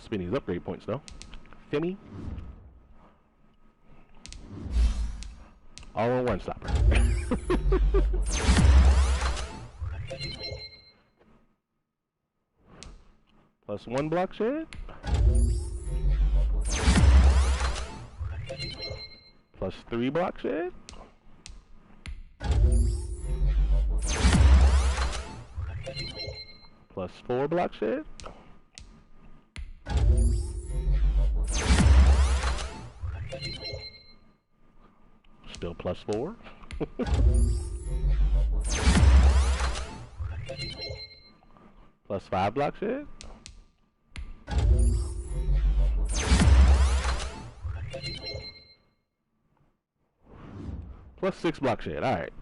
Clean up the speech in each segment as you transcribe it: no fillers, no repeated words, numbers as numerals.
spend these upgrade points though. Femi. All on one stopper. Plus 1 block shed. Plus 3 block shed. Plus 4 block shed. Still plus 4. Plus 5 block shed. Plus 6 block shed. Alright.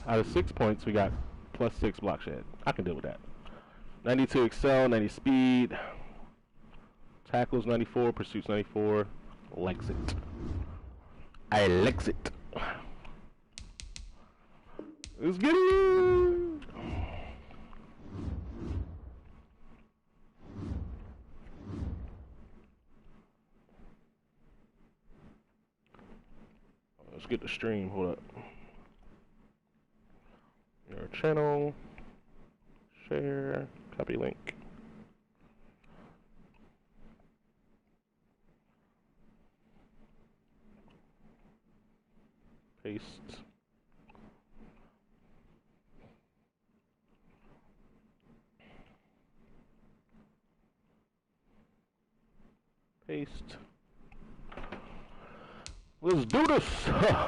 Out of 6 points, we got plus 6 block shed. I can deal with that. 92 excel, 90 speed. Tackles 94, pursuits 94. Likes it. I likes it. Let's get it. Let's get the stream. Hold up. Your channel. Share. Copy link. Paste. Paste. Let's do this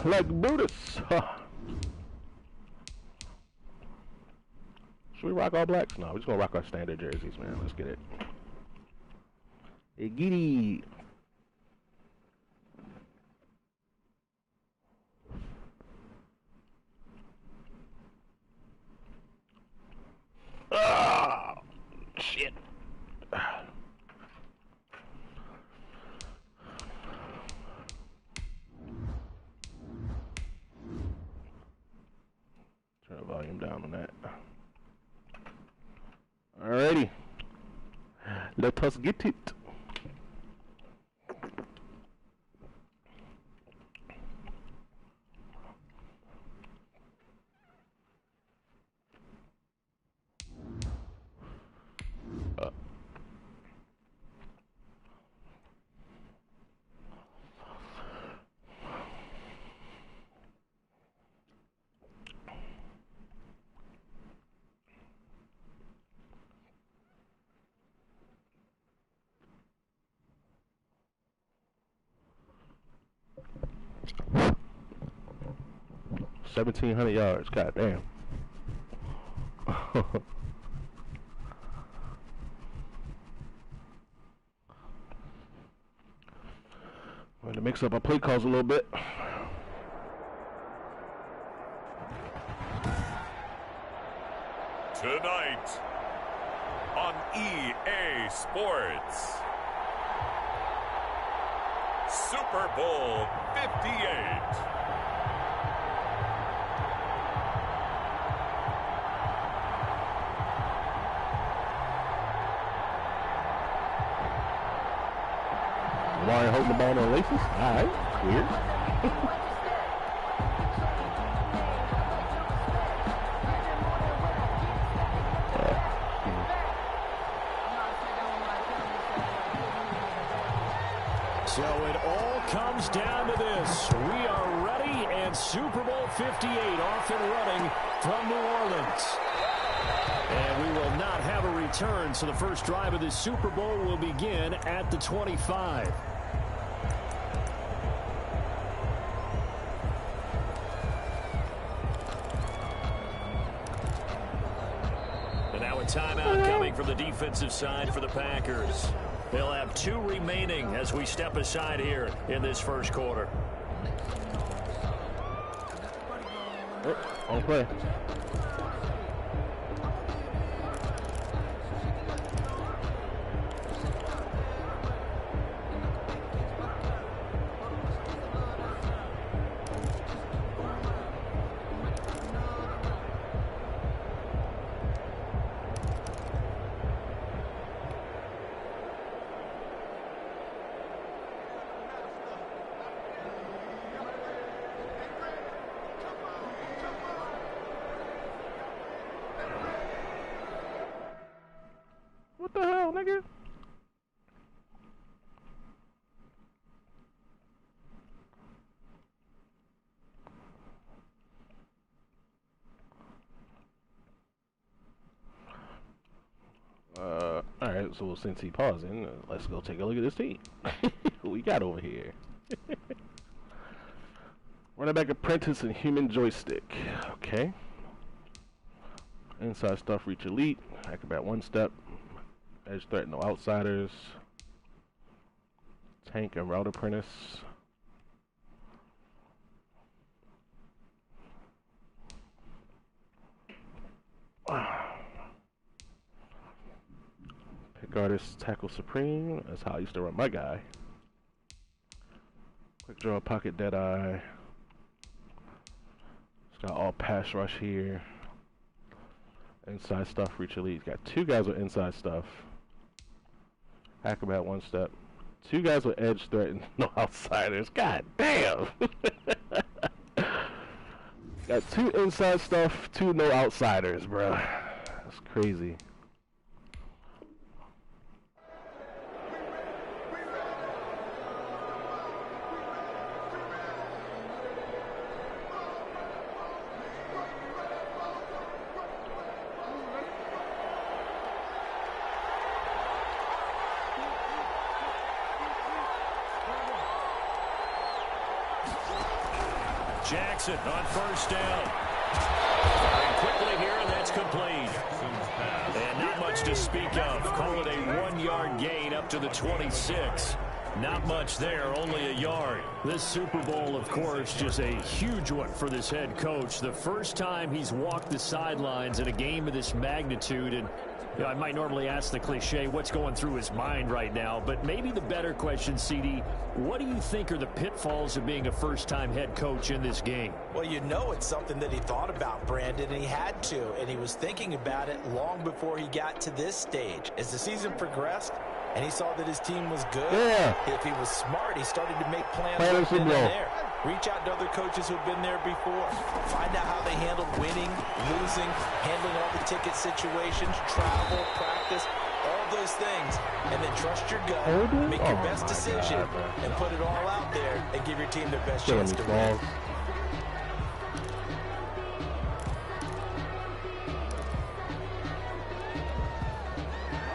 like Brutus. Should we rock all blacks? No, we're just gonna rock our standard jerseys, man. Let's get it. Hey, giddy. Ah, shit. Turn the volume down on that. Alrighty. Let us get it. $1,700 yards. God damn. Going to mix up our play calls a little bit. Tonight on EA Sports, Super Bowl 58. Warren holding the ball on the laces? Alright, weird. So it all comes down to this. We are ready, and Super Bowl 58 off and running from New Orleans. And we will not have a return, so the first drive of this Super Bowl will begin at the 25. And now a timeout coming from the defensive side for the Packers. They'll have 2 remaining as we step aside here in this first quarter. On play. nigga. Alright, so since he pausing, let's go take a look at this team. Who we got over here? Running back apprentice and human joystick. Okay. Inside stuff, reach elite. Acrobat one step. Edge threat, no outsiders. Tank and route apprentice. Pick artist, tackle supreme. That's how I used to run my guy. Quick draw, pocket dead eye. It's got all pass rush here. Inside stuff, reach elite. Got two guys with inside stuff. Acrobat one step. Two guys with edge threat and no outsiders. God damn! Got two inside stuff, two no outsiders, bruh. That's crazy. Jackson on first down. Firing quickly here, and that's complete. And not much to speak of. Call it a 1-yard gain up to the 26. Not much there, only a yard. This Super Bowl, of course, just a huge one for this head coach. The first time he's walked the sidelines in a game of this magnitude. And you know, I might normally ask the cliche, what's going through his mind right now? But maybe the better question, CD, what do you think are the pitfalls of being a first-time head coach in this game? Well, you know it's something that he thought about, Brandon, and he had to. And he was thinking about it long before he got to this stage. As the season progressed, and he saw that his team was good, if he was smart, he started to make plans right then and there. Reach out to other coaches who've been there before. Find out how they handled winning, losing, handling all the ticket situations, travel, practice, all those things. And then trust your gut, make your best decision, and put it all out there and give your team their best chance to win.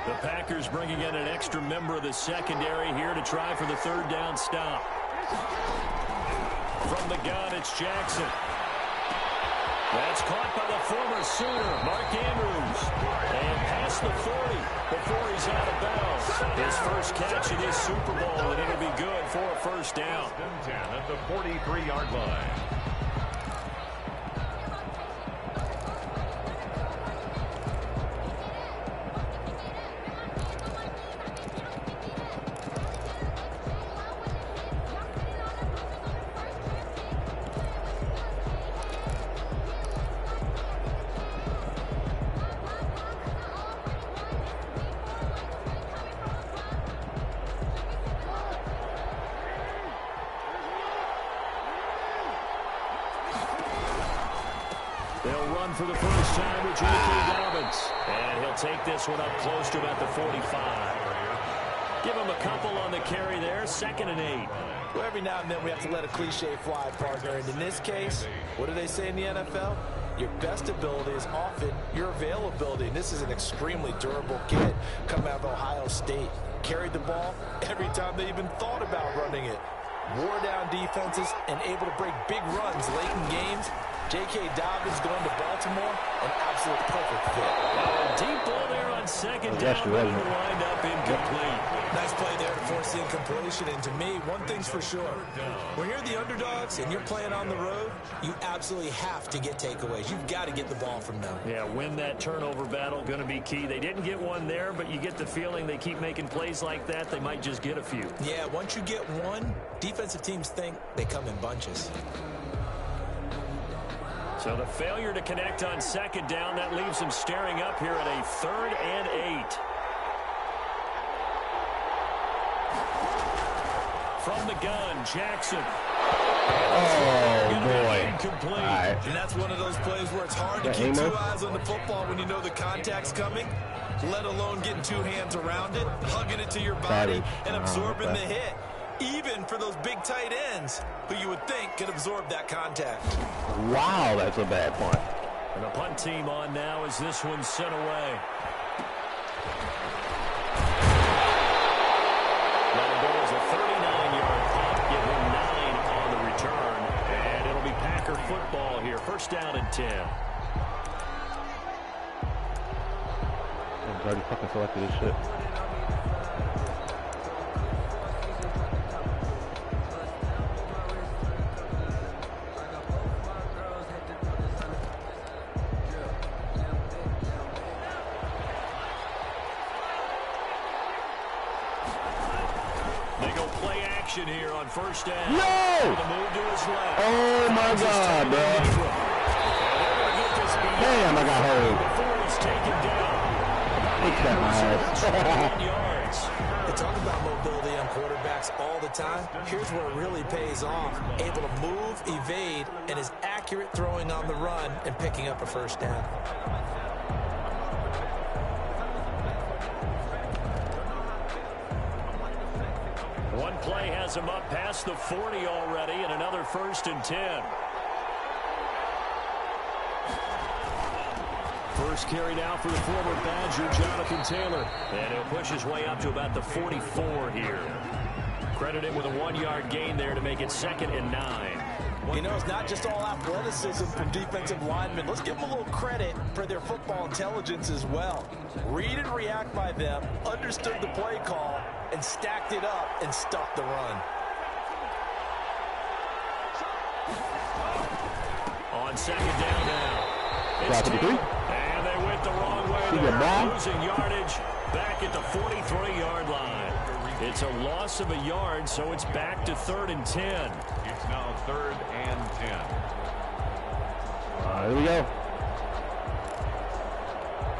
The Packers bringing in an extra member of the secondary here to try for the third down stop. From the gun, it's Jackson. That's caught by the former Sooner, Mark Andrews. And past the 40 before he's out of bounds. His first catch of this Super Bowl, and it'll be good for a first down. 10 at the 43-yard line. For the first time with J.K. Dobbins. And he'll take this one up close to about the 45. Give him a couple on the carry there. 2nd and 8. Well, every now and then we have to let a cliche fly, partner. And in this case, what do they say in the NFL? Your best ability is often your availability. And this is an extremely durable kid coming out of Ohio State. Carried the ball every time they even thought about running it. Wore down defenses and able to break big runs late in games. J.K. Dobbins going to Baltimore, an absolute perfect fit. Deep ball there on second down, ready to wind up incomplete. Nice play there to force the incompletion, and to me, one thing's for sure. When you're the underdogs and you're playing on the road, you absolutely have to get takeaways. You've got to get the ball from them. Yeah, win that turnover battle, going to be key. They didn't get one there, but you get the feeling they keep making plays like that, they might just get a few. Yeah, once you get one, defensive teams think they come in bunches. So the failure to connect on second down, that leaves him staring up here at a 3rd and 8. From the gun, Jackson. Oh, boy. Incomplete. All right. And that's one of those plays where it's hard to keep two eyes on the football when you know the contact's coming, let alone getting two hands around it, hugging it to your body, and absorbing the hit. Even for those big tight ends who you would think could absorb that contact. Wow, that's a bad punt. And the punt team on now as this one's sent away. That'll go as a 39-yard punt, give him 9 on the return. And it'll be Packer football here. First down and 10. I'm already fucking selected this shit. Here on first down. No! The move to his left. Oh my God, bro. Damn, I got hurt. Before he's taken down. They talk about mobility on quarterbacks all the time. Here's where it really pays off. Able to move, evade, and is accurate throwing on the run and picking up a first down. One play has him up past the 40 already, and another first and 10. First carry now for the former Badger, Jonathan Taylor. And he'll push his way up to about the 44 here. Credit him with a 1-yard gain there to make it 2nd and 9. You know, it's not just all athleticism from defensive linemen. Let's give them a little credit for their football intelligence as well. Read and react by them, understood the play call, and stacked it up and stuffed the run. On 2nd down now. It's Taylor, and they went the wrong way there, losing yardage back at the 43-yard line. It's a loss of a yard, so it's back to 3rd and 10. It's now 3rd and 10. Here we go.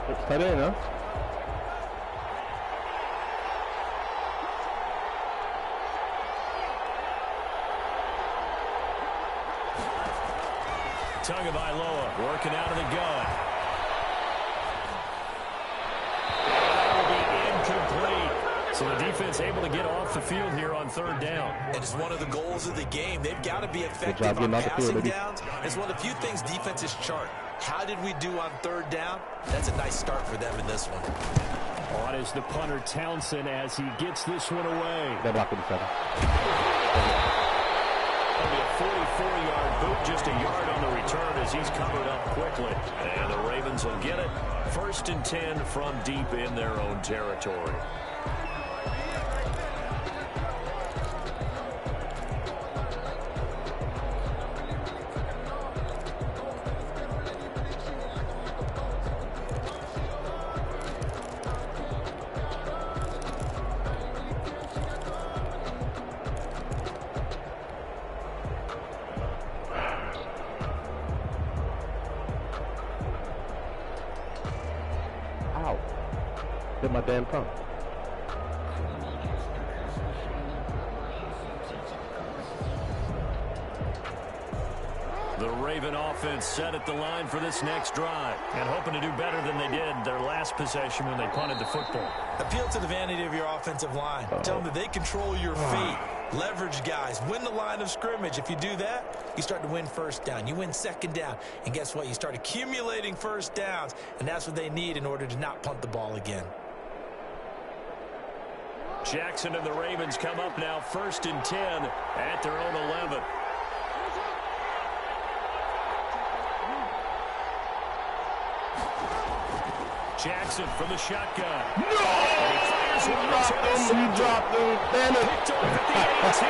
Let's cut in, huh? Tagovailoa working out of the gun. So the defense able to get off the field here on 3rd down. And it's one of the goals of the game. They've got to be effective on passing downs. It's one of the few things defenses chart. How did we do on 3rd down? That's a nice start for them in this one. On is the punter Townsend as he gets this one away. They're blocking the 7. Only a 44-yard boot, just a yard on the return as he's covered up quickly. And the Ravens will get it. 1st and 10 from deep in their own territory. Hit my damn tongue. The Raven offense set at the line for this next drive and hoping to do better than they did their last possession when they punted the football. Appeal to the vanity of your offensive line. Tell them that they control your fate. Leverage guys. Win the line of scrimmage. If you do that, you start to win 1st down. You win 2nd down. And guess what? You start accumulating 1st downs. And that's what they need in order to not punt the ball again. Jackson and the Ravens come up now 1st and 10 at their own 11. Jackson from the shotgun. No! You dropped him. Damn it. Picked off at the 18.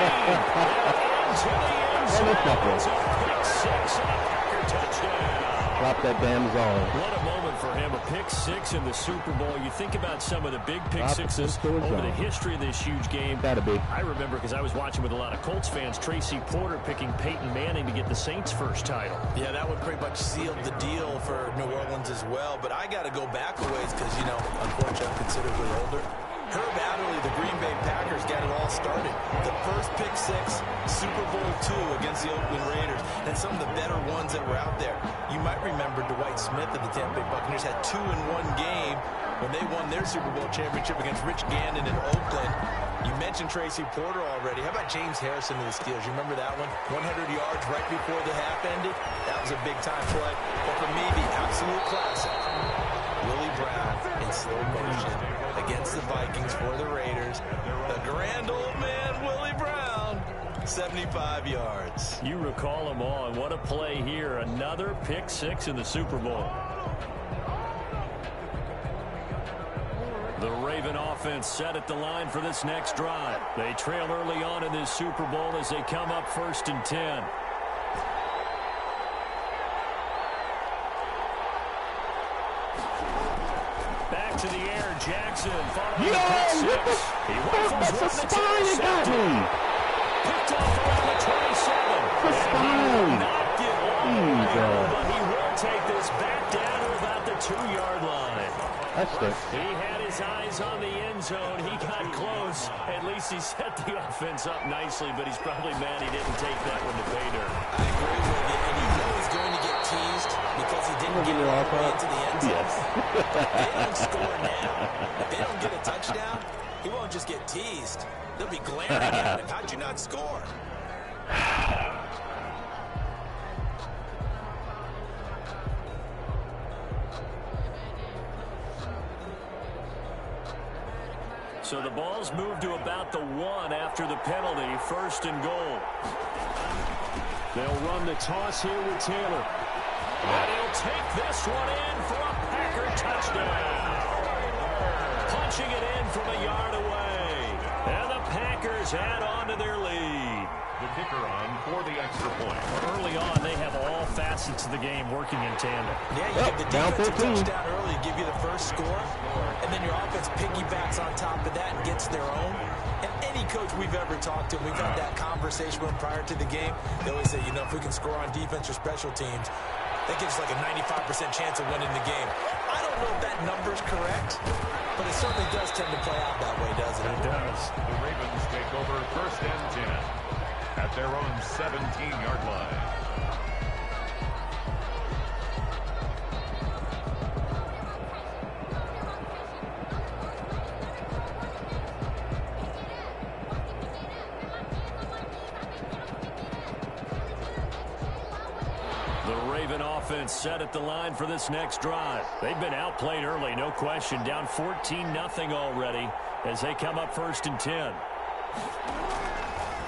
Into the end zone. It's a pick 6 and a Packer touchdown. Drop that damn zone. What a moment for him. A pick 6 in the Super Bowl. You think about some of the big pick sixes over the history of this huge game. Gotta be. I remember because I was watching with a lot of Colts fans, Tracy Porter picking Peyton Manning to get the Saints' first title. Yeah, that would pretty much seal the deal for New Orleans as well. But I got to go back a ways because, you know, unfortunately I'm considerably older. Herb Adderley, the Green Bay Packers got it all started. The first pick six, Super Bowl II against the Oakland Raiders, and some of the better ones that were out there. You might remember Dwight Smith of the Tampa Bay Buccaneers had 2 in one game when they won their Super Bowl championship against Rich Gannon in Oakland. You mentioned Tracy Porter already. How about James Harrison of the Steelers? You remember that one? 100 yards right before the half ended? That was a big-time play. But for me, the absolute classic, Willie Brown in slow motion against the Vikings for the Raiders. The grand old man, Willie Brown, 75 yards. You recall them all, and what a play here. Another pick six in the Super Bowl. The Raven offense set at the line for this next drive. They trail early on in this Super Bowl as they come up 1st and 10. Back to the air, Jackson. Following the pick six. He rifles one to intercepted. Picked off around the 27. The spine. Not get long, but he will take this back down to about the 2-yard line. That's good. He had his eyes on the end zone. He got close. At least he set the offense up nicely, but he's probably mad he didn't take that one to pay dirt. I agree with you, and you know he's going to get teased because he didn't get it all the way into the end zone. Yes. They don't score now. If they don't get a touchdown, he won't just get teased. They'll be glaring at him. How'd you not score? So the ball's moved to about the 1 after the penalty. 1st and goal. They'll run the toss here with Taylor. And he'll take this one in for a Packer touchdown. Punching it in from a yard away. And the Packers add on to their lead. The kicker on for the extra point. Early on, they have all facets of the game working in tandem. Yeah, you get the defensive touchdown early, give you the first score, and then your offense piggybacks on top of that and gets their own. And any coach we've ever talked to, we've had that conversation with them prior to the game. They always say, you know, if we can score on defense or special teams, that gives us like a 95% chance of winning the game. I don't know if that number's correct, but it certainly does tend to play out that way, doesn't it? It does. The Ravens take over 1st and 10 at their own 17-yard line. The Raven offense set at the line for this next drive. They've been outplayed early, no question. Down 14-0 already as they come up 1st and 10.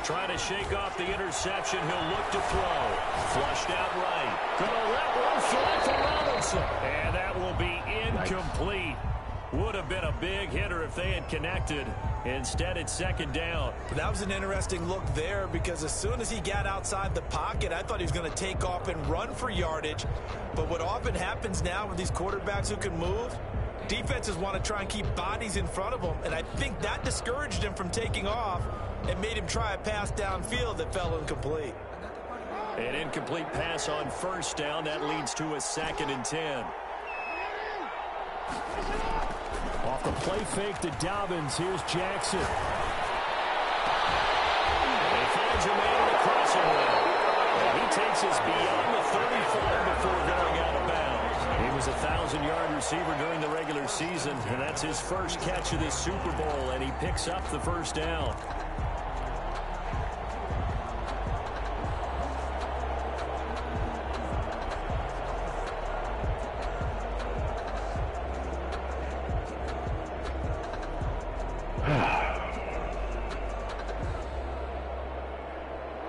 Trying to shake off the interception. He'll look to throw. Flushed out right. Gonna let one fly for Robinson. And that will be incomplete. Would have been a big hitter if they had connected. Instead, it's 2nd down. That was an interesting look there because as soon as he got outside the pocket, I thought he was going to take off and run for yardage. But what often happens now with these quarterbacks who can move, defenses want to try and keep bodies in front of them. And I think that discouraged him from taking off and made him try a pass downfield that fell incomplete. An incomplete pass on 1st down. That leads to a 2nd and 10. Off the play fake to Dobbins. Here's Jackson. And he finds a man in the crossing route. And he takes us beyond the 34 before going out of bounds. He was a 1,000-yard receiver during the regular season, and that's his first catch of this Super Bowl, and he picks up the 1st down.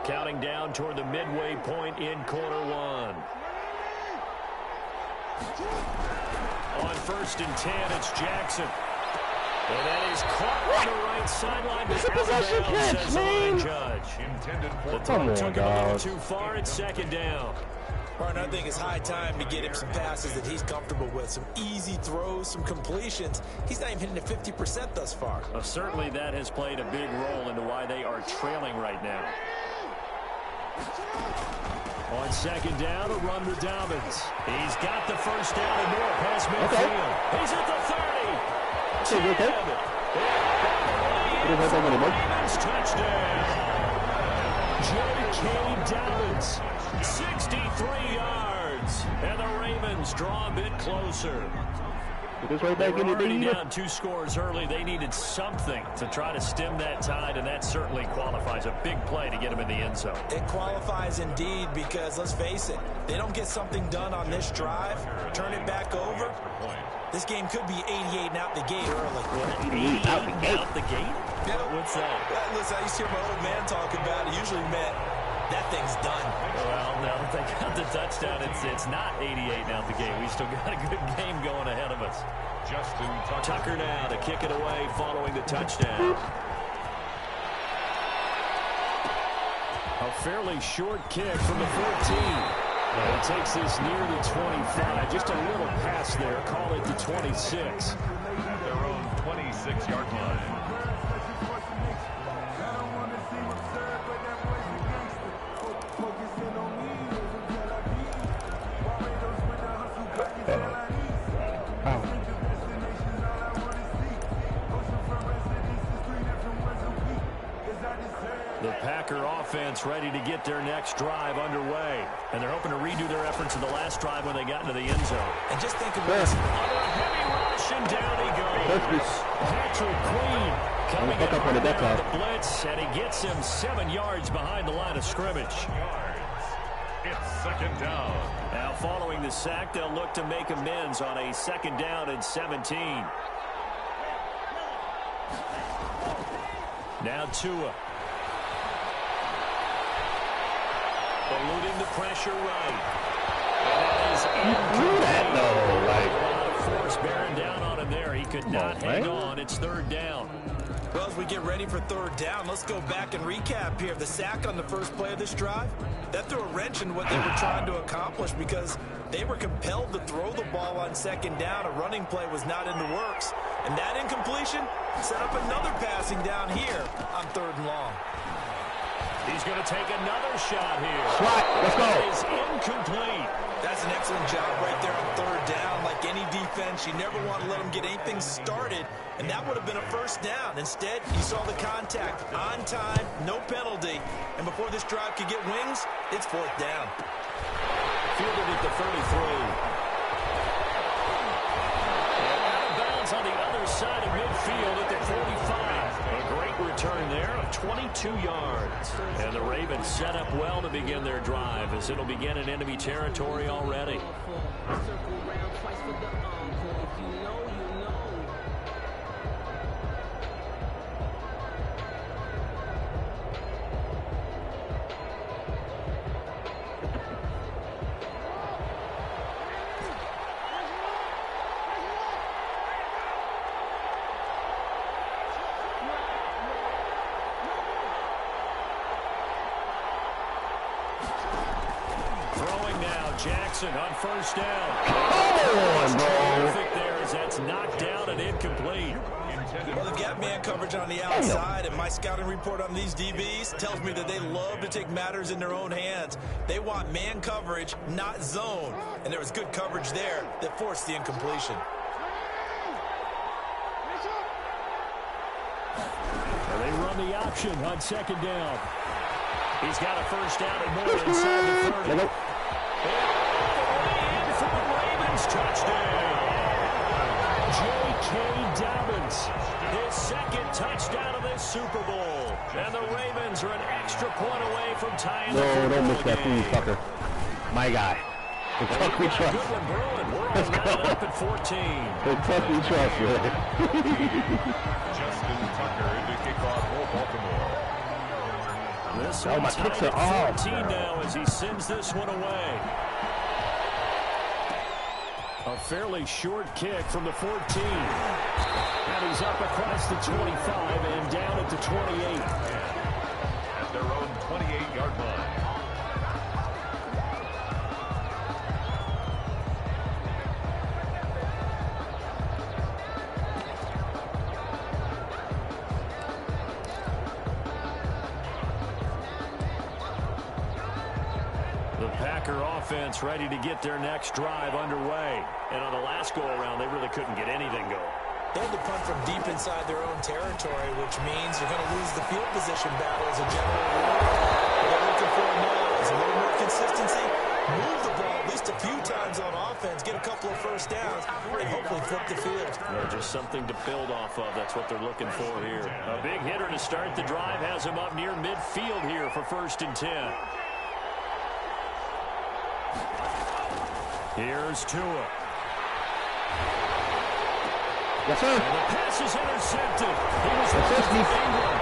Counting down toward the midway point in quarter 1. On 1st and 10, it's Jackson. And that is caught on the right sideline. It's a possession catch, man. Judge. Intended for The throw took him a little too far. It's 2nd down. Martin, I think it's high time to get him some passes that he's comfortable with, some easy throws, some completions. He's not even hitting at 50% thus far. Certainly that has played a big role into why they are trailing right now. On 2nd down, a run with Dobbins. He's got the 1st down and more past midfield. He's at the 30. 10. All the way Ravens touchdown. J.K. Dobbins, 63 yards. And the Ravens draw a bit closer. They were already down 2 scores early. They needed something to try to stem that tide, and that certainly qualifies. A big play to get them in the end zone. It qualifies indeed because, let's face it, they don't get something done on this drive, turn it back over. This game could be 88 and out the gate early. 88 out the gate? Yeah. What's that? Listen, I used to hear my old man talk about it. Usually meant that thing's done. Well, now that they got the touchdown, it's not 88 out the gate. We still got a good game going ahead of us. Justin Tucker now to kick it away following the touchdown. A fairly short kick from the 14. He takes this near the 25. Just a little pass there. Call it the 26. at their own 26-yard line. The Packer offense ready to get their next drive underway. And they're hoping to redo their efforts in the last drive when they got into the end zone. And just think of this. Under a heavy rush, and down he goes. Patrick Queen coming in hard there on the blitz, and he gets him 7 yards behind the line of scrimmage. It's second down. Now following the sack, they'll look to make amends on a 2nd down and 17. Now Tua. Eluding the pressure right. And that is incomplete. A lot of force bearing down on him there. He could not hang on. It's 3rd down. Well, as we get ready for 3rd down, let's go back and recap here. The sack on the first play of this drive, that threw a wrench in what they were trying to accomplish because they were compelled to throw the ball on 2nd down. A running play was not in the works. And that incompletion set up another passing down here on 3rd and long. He's going to take another shot here. Let's go. That is incomplete. That's an excellent job right there on 3rd down. Like any defense, you never want to let them get anything started, and that would have been a 1st down. Instead, you saw the contact on time, no penalty, and before this drive could get wings, it's 4th down. Fielded at the 33. Out of bounds on the other side of midfield at the 45. A great return there of 22 yards. And the Ravens set up well to begin their drive as it'll begin in enemy territory already. Jackson on 1st down. Perfect there as that's knocked down and incomplete. Well, they've got man coverage on the outside, and my scouting report on these DBs tells me that they love to take matters in their own hands. They want man coverage, not zone. And there was good coverage there that forced the incompletion. Well, they run the option on 2nd down. He's got a 1st down and more inside the 30. And for the Ravens, touchdown. J.K. Dobbins, his 2nd touchdown of this Super Bowl. And the Ravens are an extra point away from tying the football game. No, don't miss that, please, Tucker. My guy. The Tuck we trust. Good one, Bruin. We're all lined up at 14. The Tuck we trust, man. Justin Tucker into kickoff for Baltimore. This my kicks are off. 14 now as he sends this one away. A fairly short kick from the 14. And he's up across the 25 and down at the 28. At their own 28-yard line. Offense ready to get their next drive underway. And on the last go-around, they really couldn't get anything going. They had to punt from deep inside their own territory, which means you're going to lose the field position battle as a general rule. What they're looking for now is a little more consistency, move the ball at least a few times on offense, get a couple of first downs, and hopefully flip the field. Yeah, just something to build off of. That's what they're looking for here. A big hitter to start the drive has him up near midfield here for 1st and 10. Here's Tua. Yes, sir. And the pass is intercepted. He was looking for Ingram.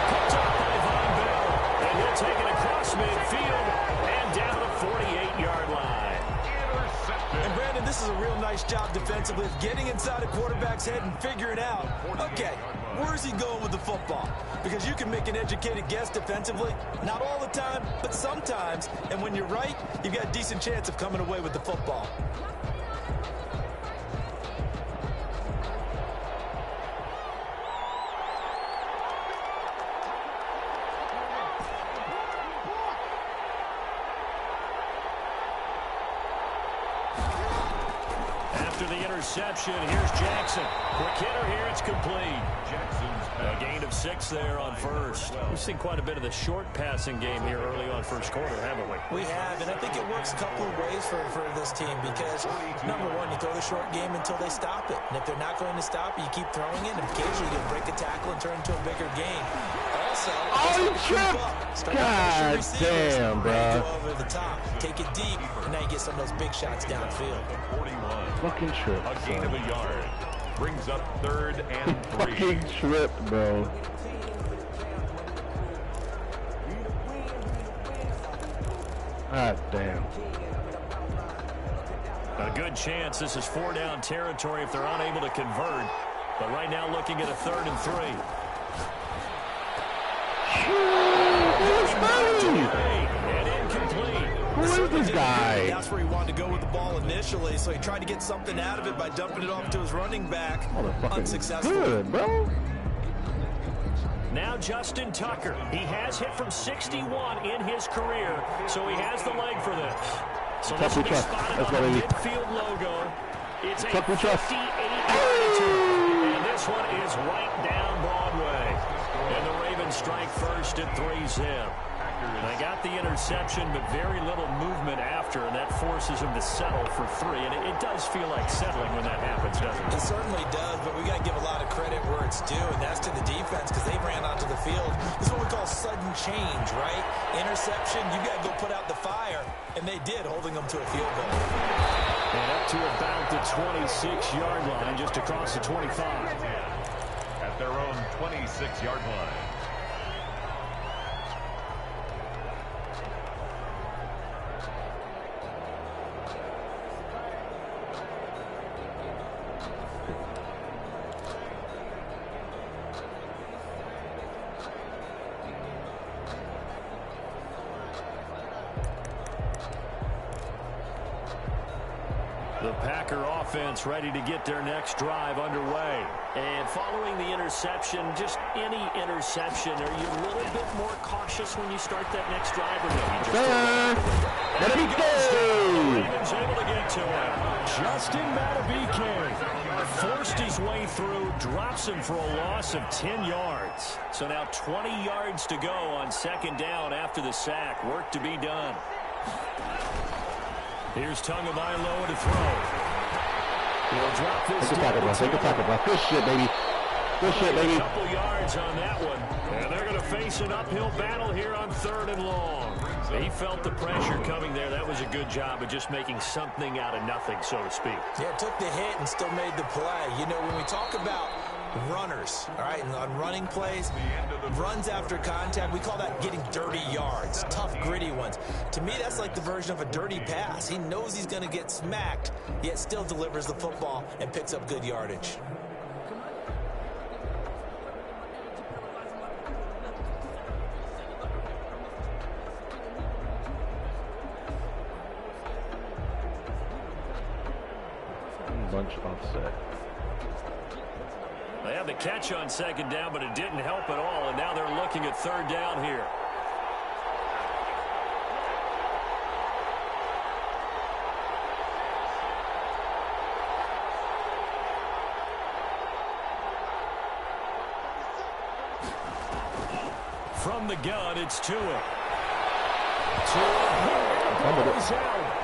Picked up by Von Bell. And he'll take it across midfield and down the 48-yard line. And Brandon, this is a real nice job defensively of getting inside a quarterback's head and figuring out, okay, where's he going with the football? Because you can make an educated guess defensively. Not all the time, but sometimes. And when you're right, you've got a decent chance of coming away with the football. Interception. Here's Jackson. Quick hitter here. It's complete. A gain of 6 there on first. We've seen quite a bit of the short passing game here early on first quarter, haven't we? We have, and I think it works a couple of ways for this team because, number one, you throw the short game until they stop it. And if they're not going to stop it, you keep throwing it, and occasionally you'll break a tackle and turn into a bigger game. Also, God damn, bro. Go over the top, take it deep, and now you get some of those big shots downfield. 41. Fucking trip. A gain of a yard. Brings up 3rd and 3. Fucking trip, bro. God damn. A good chance this is 4-down territory if they're unable to convert. But right now looking at a 3rd and 3. And incomplete. Who is this guy? That's where he wanted to go with the ball initially, so he tried to get something out of it by dumping it off to his running back. Unsuccessful. Good, bro. Now Justin Tucker. He has hit from 61 in his career, so he has the leg for this. So this will be spotted on the midfield logo. It's a 58-yard return, and this one is right down Broadway. And the Ravens strike first at 3-zip. They got the interception, but very little movement after, and that forces him to settle for 3. And it does feel like settling when that happens, doesn't it? It certainly does, but we got to give a lot of credit where it's due, and that's to the defense because they ran onto the field. This is what we call sudden change, right? Interception, you got to go put out the fire, and they did, holding them to a field goal. And up to about the 26-yard line, just across the 25. At their own 26-yard line. The Packer offense ready to get their next drive underway. And following the interception, just any interception, are you a little bit more cautious when you start that next drive? Or no, you just Let it go! Ravens able to get to him. Justin Matabike forced his way through, drops him for a loss of 10 yards. So now 20 yards to go on 2nd down after the sack. Work to be done. Here's Tagovailoa to throw. He'll drop this down. Take a tackle, bro. Good shit, baby. Good shit, baby. A couple yards on that one. And they're going to face an uphill battle here on 3rd and long. He felt the pressure coming there. That was a good job of just making something out of nothing, so to speak. Yeah, took the hit and still made the play. You know, when we talk about runners, all right, and on running plays, runs after contact, we call that getting dirty yards, tough, gritty ones. To me, that's like the version of a dirty pass. He knows he's going to get smacked, yet still delivers the football and picks up good yardage. Bunch offset. They had the catch on 2nd down, but it didn't help at all, and now they're looking at 3rd down here. From the gun, it's Tua. Tua goes out.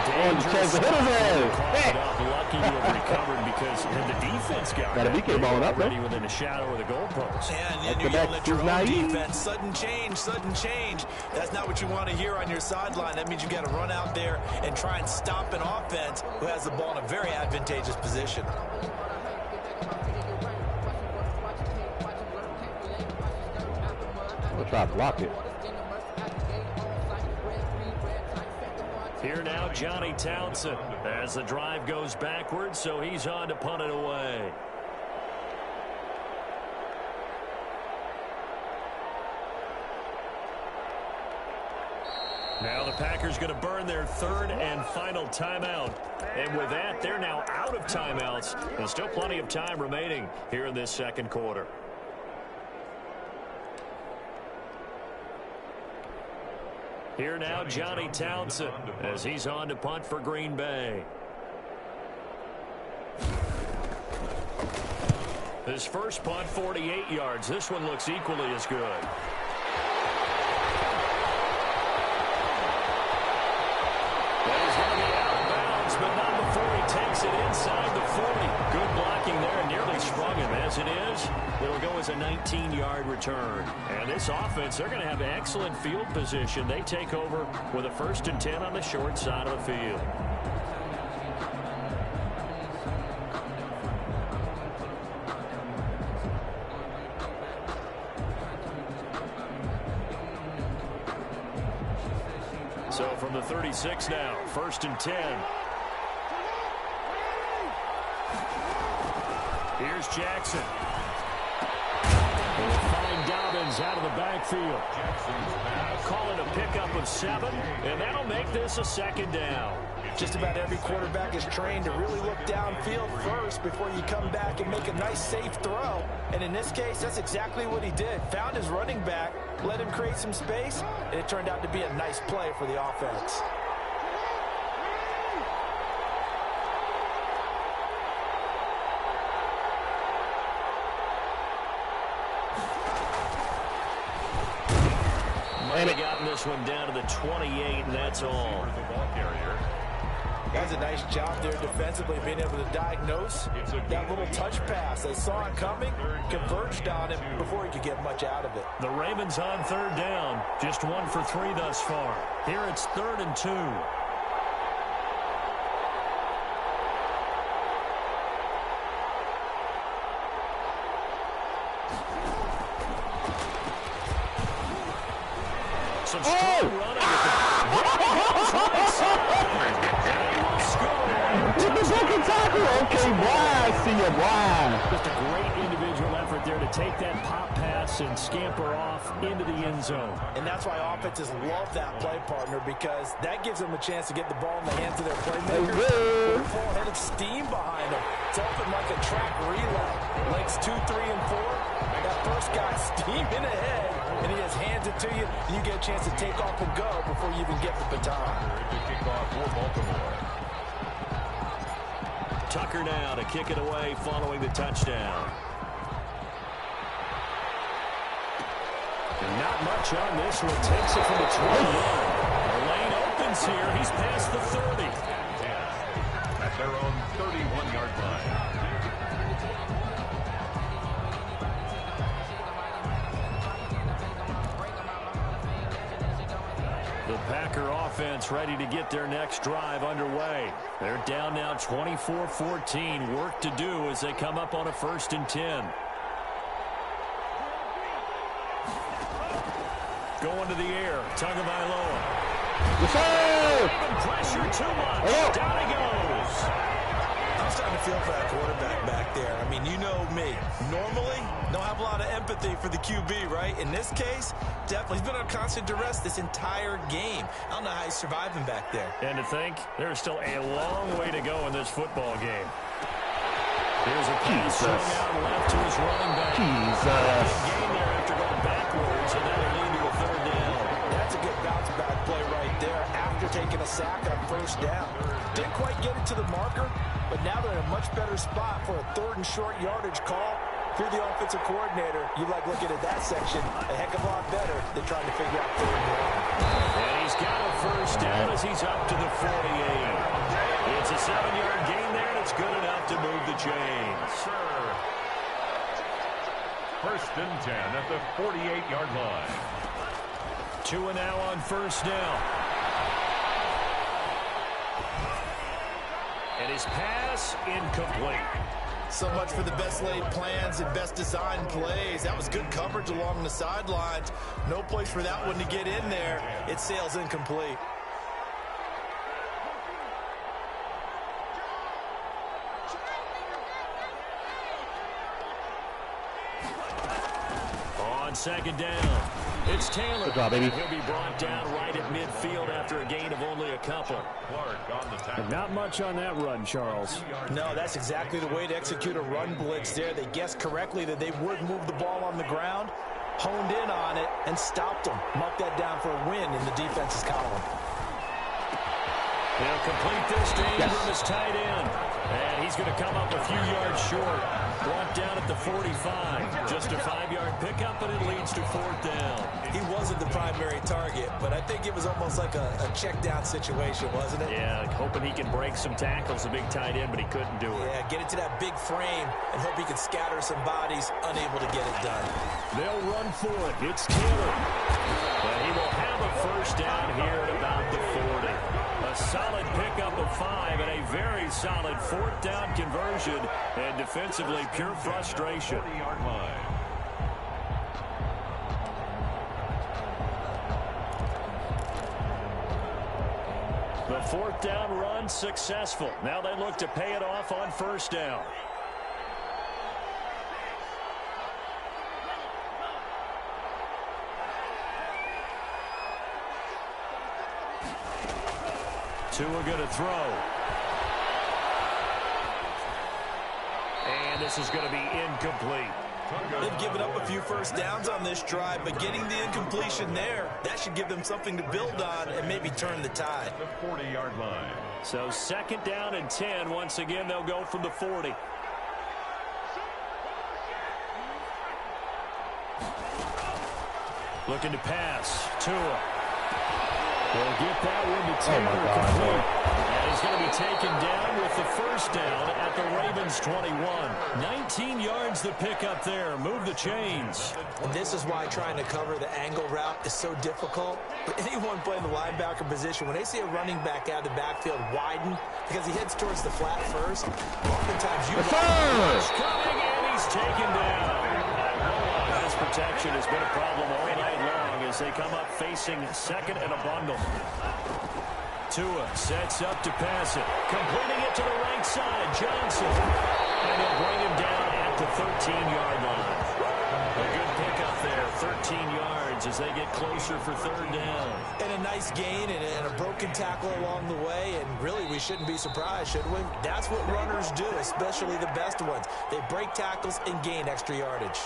Dangerous. Lucky to have recovered because the defense got already within a shadow of the goalpost. And you're yelling at your own defense. Sudden change, sudden change. That's not what you want to hear on your sideline. That means you got to run out there and try and stop an offense who has the ball in a very advantageous position. I'm going to try to block it. Here now, Johnny Townsend, as the drive goes backwards, so he's on to punt it away. Now the Packers going to burn their third and final timeout. And with that, they're now out of timeouts. There's still plenty of time remaining here in this second quarter. Here now, Johnny Townsend, as he's on to punt for Green Bay. His first punt, 48 yards. This one looks equally as good. That is going to be out of bounds, but not before he takes it inside the 40. Good blocking there, and nearly sprung him. As it is, it'll go as a 19-yard return. And this offense, they're going to have excellent field position. They take over with a 1st and 10 on the short side of the field. So from the 36 now, 1st and 10. Here's Jackson. They'll find Dobbins out of the backfield. Call it a pickup of 7, and that'll make this a 2nd down. Just about every quarterback is trained to really look downfield first before you come back and make a nice, safe throw. And in this case, that's exactly what he did. Found his running back, let him create some space, and it turned out to be a nice play for the offense. Might have gotten this one down to the 28, and that's all. That's a nice job there defensively, being able to diagnose that little touch pass. They saw it coming, converged on him before he could get much out of it. The Ravens on 3rd down. Just 1 for 3 thus far. Here it's 3rd and 2. Some strong running with broken tackle. Okay, why? See you, why? Just a great individual effort there to take that pop pass and scamper off into the end zone. And that's why offenses love that play partner, because that gives them a chance to get the ball in the hands of their playmakers with a full head of steam behind them. It's often like a track relay. Legs 2, 3, and 4. That first guy steaming ahead, and he just hands it to you, and you get a chance to take off and go before you even get the baton. Kickoff for Baltimore. Tucker now to kick it away following the touchdown. And not much on this one. Takes it from the 21. The lane opens here. He's past the 30. At their own 31-yard line. The Packer offense ready to get their next drive underway. They're down now 24-14. Work to do as they come up on a 1st and 10. Going to the air. Tagovailoa. Yes, sir! Pressure too much. Down he goes. I'm starting to feel for that quarterback back there. I mean, you know me. Normally, don't have a lot of empathy for the QB, right? In this case, definitely. He's been on constant duress this entire game. I don't know how he's surviving back there. And to think, there's still a long way to go in this football game. Here's a pass swung out left to his running back. Jesus. Gain there after going backwards, and that'll lead to a 3rd down. That's a good bounce back play right there after taking a sack on 1st down. Didn't quite get it to the marker, but now they're in a much better spot for a 3rd and short yardage call. If you're the offensive coordinator, you like looking at that section a heck of a lot better than trying to figure out third and long. And he's got a first down as he's up to the 48. It's a 7-yard gain there, and it's good enough to move the chains. First and 10 at the 48-yard line. Tua now on first down. And his pass incomplete. So much for the best laid plans and best designed plays. That was good coverage along the sidelines. No place for that one to get in there. It sails incomplete. On second down, it's Taylor. Good job, baby. He'll be brought down right at midfield after a gain of only a couple. And not much on that run, Charles. No, that's exactly the way to execute a run blitz there. They guessed correctly that they would move the ball on the ground, honed in on it, and stopped them. Mark that down for a win in the defense's column. They'll complete this to Ingram as tight end. And he's going to come up a few yards short. Brought down at the 45. Just a 5-yard pickup, and it leads to fourth down. He wasn't the primary target, but I think it was almost like a check down situation, wasn't it? Yeah, hoping he can break some tackles, a big tight end, but he couldn't do it. Yeah, get it to that big frame and hope he can scatter some bodies, unable to get it done. They'll run for it. It's Taylor. But he will have a first down here at about the 40. A solid pickup of 5 and a very solid fourth down conversion. And defensively, pure frustration. The fourth down run successful. Now they look to pay it off on first down. Tua going to throw. And this is going to be incomplete. They've given up a few first downs on this drive, but getting the incompletion there, that should give them something to build on and maybe turn the tide. The 40-yard line. So second down and 10. Once again, they'll go from the 40. Looking to pass. Tua. They'll get that one to Taylor complete. And he's going to be taken down with the first down at the Ravens 21. 19 yards the pick up there. Move the chains. And this is why trying to cover the angle route is so difficult. But anyone playing the linebacker position, when they see a running back out of the backfield widen because he heads towards the flat first, oftentimes you coming and he's taken down. Pass protection has been a problem all night long as they come up facing second and a bundle. Tua sets up to pass it. Completing it to the right side. Johnson. And he'll bring him down at the 13-yard line. A good pickup there. 13 yards as they get closer for third down. And a nice gain and a broken tackle along the way. And really, we shouldn't be surprised, should we? That's what runners do, especially the best ones. They break tackles and gain extra yardage.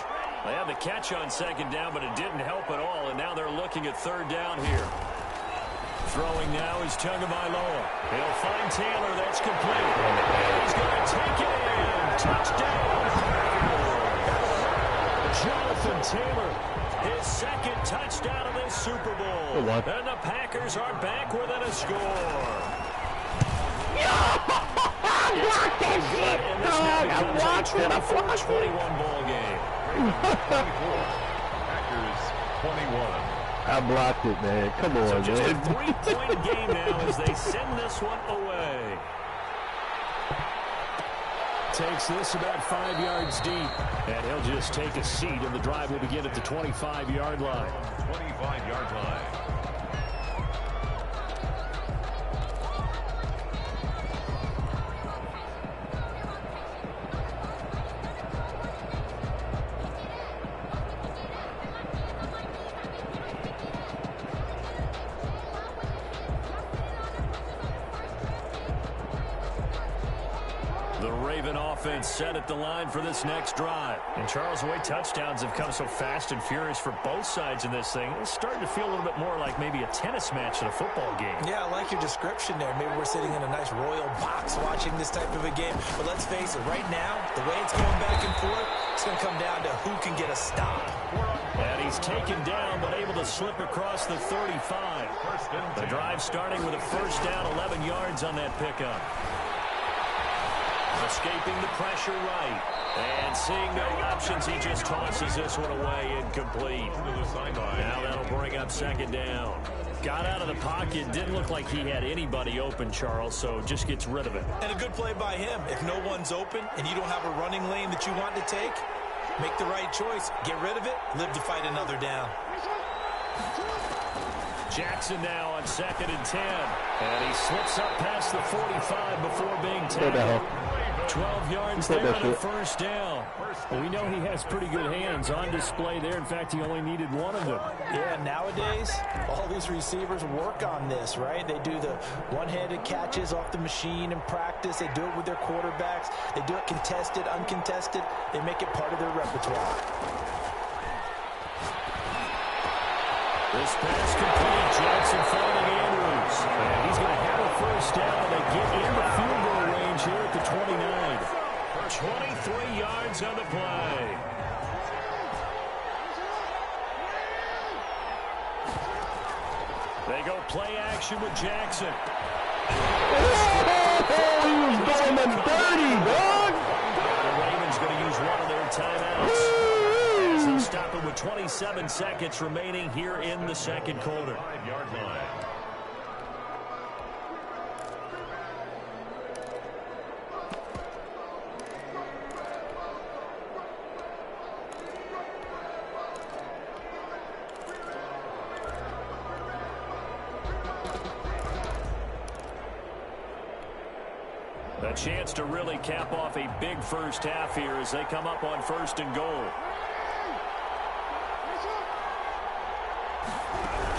They had the catch on second down, but it didn't help at all. And now they're looking at third down here. Throwing now is Tagovailoa. He'll find Taylor. That's complete. He's going to take it in. Touchdown. Jonathan Taylor. His second touchdown of this Super Bowl. And the Packers are back within a score. I blocked it. A 24-21 ball game. 24. Packers 21. I blocked it, man. Come on, so just man. a 3-point game now as they send this one away. Takes this about 5 yards deep. And he'll just take a seat, and the drive will begin at the 25-yard line. 25-yard line. Offense set at the line for this next drive. And Charles, the way touchdowns have come so fast and furious for both sides in this thing, it's starting to feel a little bit more like maybe a tennis match in a football game. Yeah, I like your description there. Maybe we're sitting in a nice royal box watching this type of a game. But let's face it, right now, the way it's going back and forth, it's going to come down to who can get a stop. And he's taken down, but able to slip across the 35. The drive starting with a first down, 11 yards on that pickup. Escaping the pressure right. And seeing no options, he just tosses this one away, incomplete. Now that'll bring up second down. Got out of the pocket, didn't look like he had anybody open, Charles, so just gets rid of it. And a good play by him. If no one's open and you don't have a running lane that you want to take, make the right choice. Get rid of it, live to fight another down. Jackson now on 2nd and 10. And he slips up past the 45 before being tackled. 12 yards there on the first down. Well, we know he has pretty good hands on display there. In fact, he only needed one of them. Yeah, nowadays, all these receivers work on this, right? They do the one-handed catches off the machine in practice. They do it with their quarterbacks. They do it contested, uncontested. They make it part of their repertoire. This pass complete. Jackson finding Andrews. And he's going to have a first down. They get in the field goal range here at the 29. 23 yards on the play. They go play action with Jackson. Oh, he was doing them dirty, dog. The Ravens going to use one of their timeouts. As they stop it with 27 seconds remaining here in the second quarter. 5-yard line. A chance to really cap off a big first half here as they come up on 1st and goal.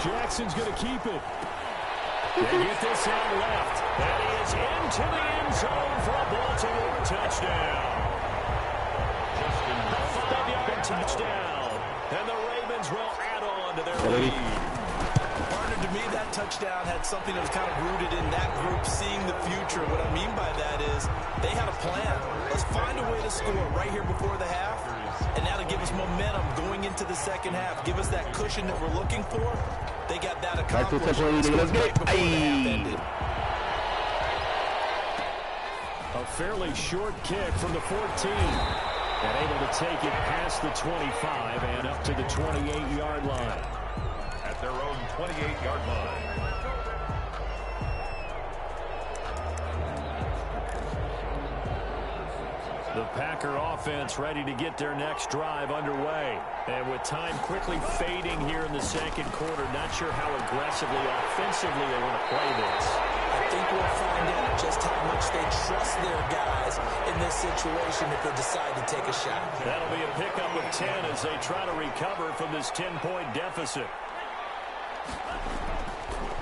Jackson's going to keep it. They get this out left. And he is into the end zone for a Baltimore touchdown. A 5-yard touchdown. And the Ravens will add on to their lead. To me, that touchdown had something that was kind of rooted in that group seeing the future. What I mean by that is they had a plan. Let's find a way to score right here before the half, and that'll give us momentum going into the second half. Give us that cushion that we're looking for. They got that accomplished. Let's get it. A fairly short kick from the 14. And able to take it past the 25 and up to the 28-yard line. Their own 28-yard line. The Packer offense ready to get their next drive underway. And with time quickly fading here in the second quarter, not sure how aggressively, offensively they want to play this. I think we'll find out just how much they trust their guys in this situation if they decide to take a shot. That'll be a pickup of 10 as they try to recover from this 10-point deficit.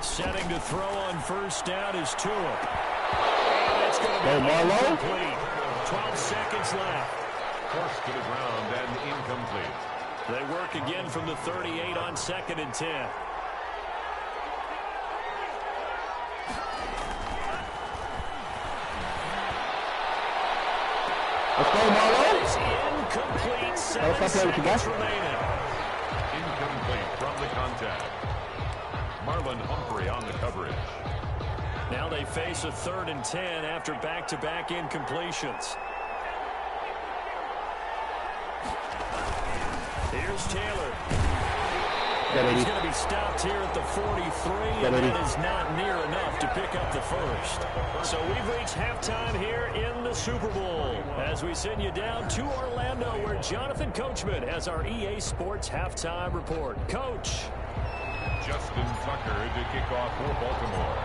Setting to throw on first down is Tua. And it's going to be incomplete. 12 seconds left. Forced to the ground and incomplete. They work again from the 38 on 2nd and 10. Let's go, Marlo. It's incomplete. 7 seconds remaining. Incomplete from the contact. Marlon Humphrey on the coverage. Now they face a 3rd and 10 after back-to-back incompletions. Here's Taylor. He's going to be stopped here at the 43, and that is not near enough to pick up the first. So we've reached halftime here in the Super Bowl as we send you down to Orlando where Jonathan Coachman has our EA Sports halftime report. Coach. Justin Tucker to kick off for Baltimore.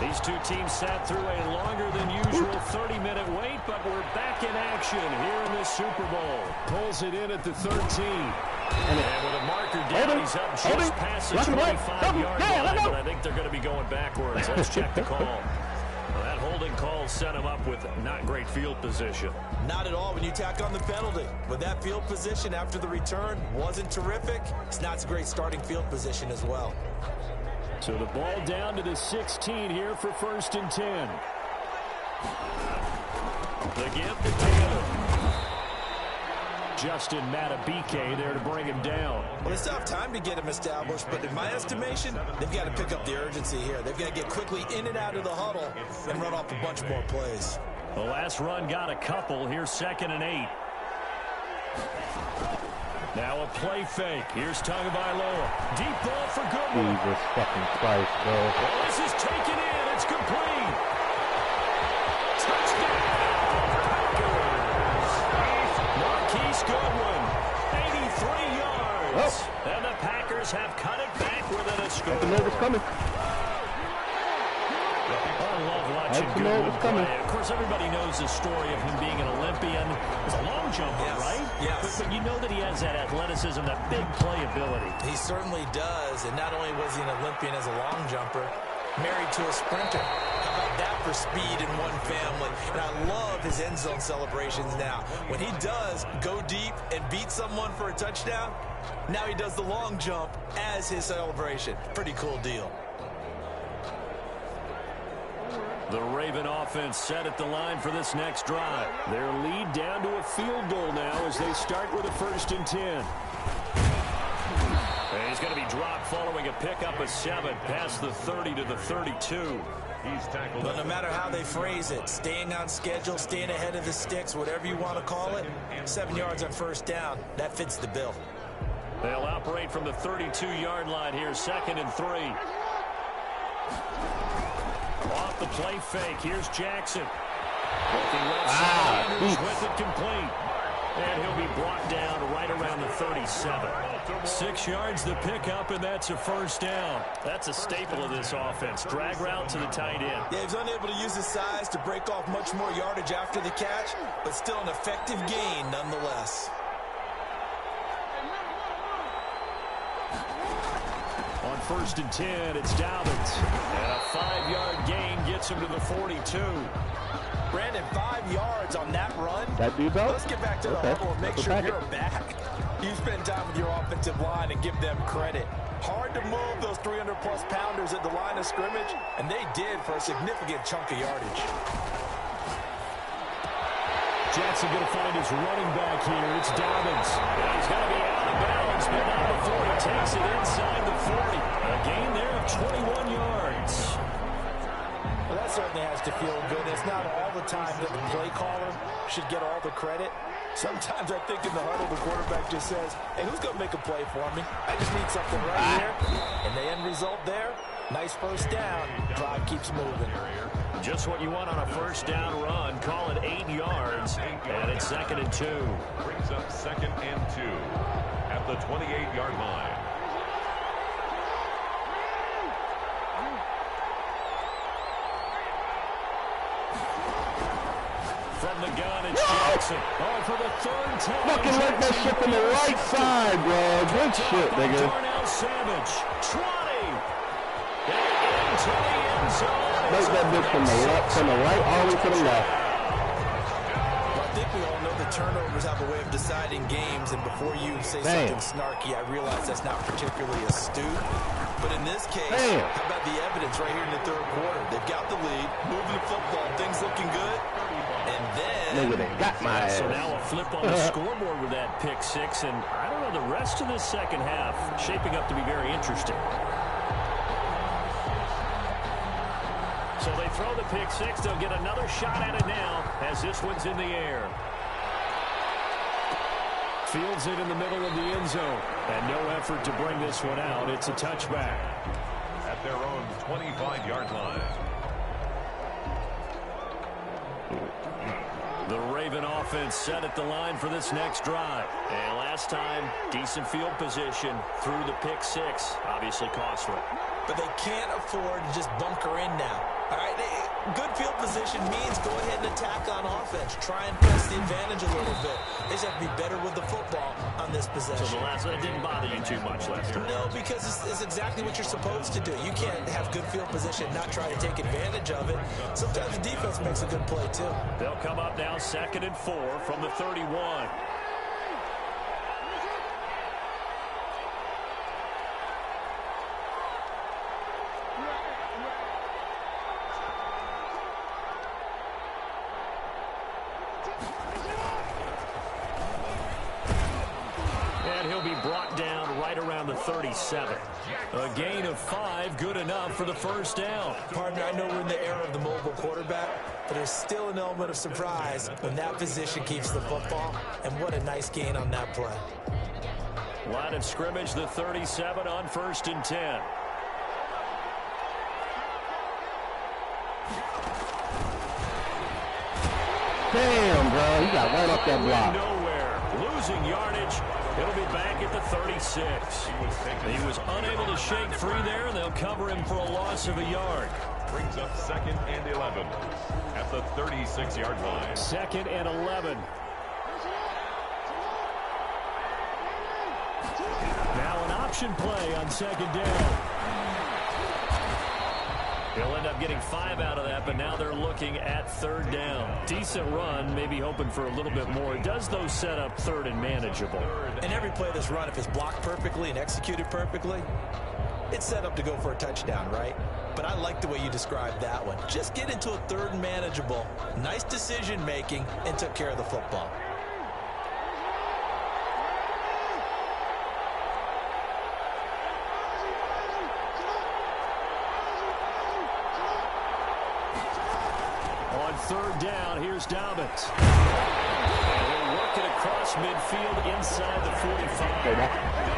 These two teams sat through a longer than usual 30-minute wait, but we're back in action here in the Super Bowl. Pulls it in at the 13. And with a marker down, he's up just past the 25-yard line, but I think they're going to be going backwards. Let's check the call. Well, that holding call set him up with not great field position. Not at all when you tack on the penalty. But that field position after the return wasn't terrific. It's not a great starting field position as well. So the ball down to the 16 here for 1st and 10. The give to Taylor. Justin Matabike there to bring him down. Well, they still have time to get him established, but in my estimation, they've got to pick up the urgency here. They've got to get quickly in and out of the huddle and run off a bunch more plays. The last run got a couple. Here's 2nd and 8. Now a play fake. Here's Tagovailoa. Deep ball for Goodwin. Jesus fucking Christ, bro. Well, this is taken in. It's complete. Touchdown. Marquise Goodwin, 83 yards. Oh. And the Packers have cut it back within a score. I know what's coming. I love watching Goodwin play. Of course, everybody knows the story of him being an Olympian. He's a long jumper, right? Yes. But you know that he has that athleticism, that big play ability. He certainly does. And not only was he an Olympian as a long jumper, married to a sprinter. How about that for speed in one family? And I love his end zone celebrations now. When he does go deep and beat someone for a touchdown, now he does the long jump as his celebration. Pretty cool deal. The Raven offense set at the line for this next drive. Their lead down to a field goal now as they start with a 1st and 10. And he's going to be dropped following a pickup of 7 past the 30 to the 32. He's tackled. But no matter how they phrase it, staying on schedule, staying ahead of the sticks, whatever you want to call it, 7 yards on 1st down, that fits the bill. They'll operate from the 32-yard line here, 2nd and 3. Off the play fake. Here's Jackson. Looking left side. Andrews with it complete. And he'll be brought down right around the 37. 6 yards the pickup, and that's a 1st down. That's a staple of this offense. Drag route to the tight end. Yeah, he's unable to use his size to break off much more yardage after the catch, but still an effective gain nonetheless. On 1st and 10, it's Dobbins. And a 5-yard gain gets him to the 42. Brandon, 5 yards on that run. That dude's out? Let's get back to the huddle and make sure you're back. You spend time with your offensive line and give them credit. Hard to move those 300-plus pounders at the line of scrimmage, and they did for a significant chunk of yardage. Jackson going to find his running back here. It's Dobbins. He's going to be out of bounds, but not before he takes it inside the 40. A gain there of 21 yards. Well, that certainly has to feel good. It's not all the time that the play caller should get all the credit. Sometimes I think in the huddle, the quarterback just says, hey, who's going to make a play for me? I just need something right here. And the end result there, nice 1st down. Drive keeps moving. Just what you want on a 1st down run. Call it 8 yards. And it's 2nd and 2. Brings up 2nd and 2 at the 28-yard line. From the gun, it's Jackson. Oh, for the 3rd time. Fucking let that shit from the right side, bro. Good shit, nigga. Darnell Savage. 20. Into the end zone. Make that bitch from the right all the way to the left. Well, I think we all know that turnovers have a way of deciding games, and before you say something snarky, I realize that's not particularly astute. But in this case, how about the evidence right here in the 3rd quarter? They've got the lead, moving the football, things looking good. And then they got my ass. So now a flip on the scoreboard with that pick 6, and I don't know, the rest of this 2nd half shaping up to be very interesting. So they throw the pick 6. They'll get another shot at it now as this one's in the air. Fields it in the middle of the end zone. And no effort to bring this one out. It's a touchback. At their own 25-yard line. The Raven offense set at the line for this next drive. And last time, decent field position through the pick 6. Obviously costly. But they can't afford to just bunker in now. All right, good field position means go ahead and attack on offense. Try and press the advantage a little bit. They just have to be better with the football on this possession. So the last one didn't bother you too much last time? No, because it's exactly what you're supposed to do. You can't have good field position and not try to take advantage of it. Sometimes the defense makes a good play, too. They'll come up now 2nd and 4 from the 31. he'll be brought down right around the 37. A gain of 5, good enough for the first down. Partner, I know we're in the era of the mobile quarterback, but there's still an element of surprise when that position keeps the football, and what a nice gain on that play. Line of scrimmage, the 37 on 1st and 10. Damn, bro. He got right off that block. Nowhere. Losing yardage. It'll be back at the 36. He was unable to shake free there, and they'll cover him for a loss of a yard. Brings up 2nd and 11 at the 36-yard line. 2nd and 11. Now an option play on 2nd down. He'll end up getting 5 out of that, but now they're looking at 3rd down. Decent run, maybe hoping for a little bit more. Does those set up 3rd and manageable? And every play of this run, if it's blocked perfectly and executed perfectly, it's set up to go for a touchdown, right? But I like the way you described that one. Just get into a 3rd and manageable, nice decision-making, and took care of the football. On 3rd down, here's Dobbins. And he'll work it across midfield inside the 45.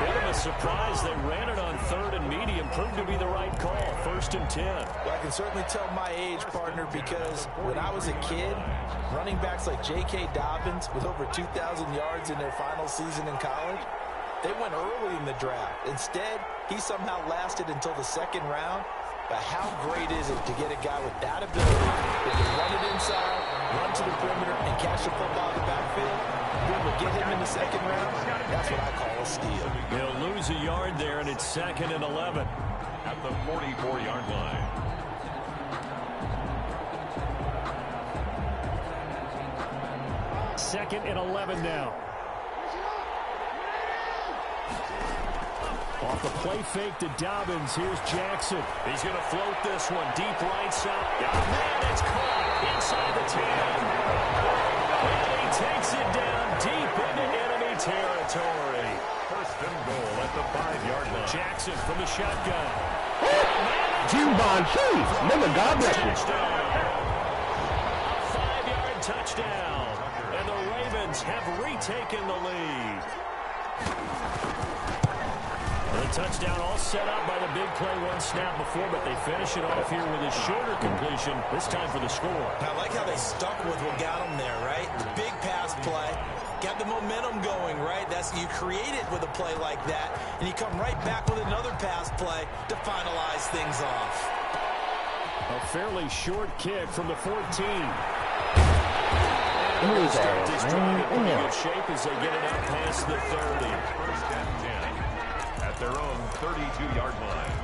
Bit of a surprise. They ran it on 3rd and medium. Proved to be the right call. 1st and 10. Well, I can certainly tell my age, partner, because when I was a kid, running backs like J.K. Dobbins with over 2,000 yards in their final season in college, they went early in the draft. Instead, he somehow lasted until the 2nd round. But how great is it to get a guy with that ability that can run it inside, run to the perimeter, and catch the football in the backfield? Be able to get him in the 2nd round? That's what I call a steal. He'll lose a yard there, and it's 2nd and 11. At the 44-yard line. 2nd and 11 now. Off the play fake to Dobbins. Here's Jackson. He's going to float this one deep right side. Oh, man, it's caught inside the 10. And he takes it down deep into enemy territory. 1st and goal at the 5-yard line. Jackson from the shotgun. Jubon Cheese. Remember, God bless you. Touchdown. 5-yard touchdown. And the Ravens have retaken the lead. The touchdown all set up by the big play, one snap before, but they finish it off here with a shorter completion, this time for the score. I like how they stuck with what got them there, right? The big pass play, got the momentum going, right? That's you create it with a play like that, and you come right back with another pass play to finalize things off. A fairly short kick from the 14. And Who they is start that? this drive in pretty good shape as they get it out past the 30. 1st and 10 at their own 32-yard line.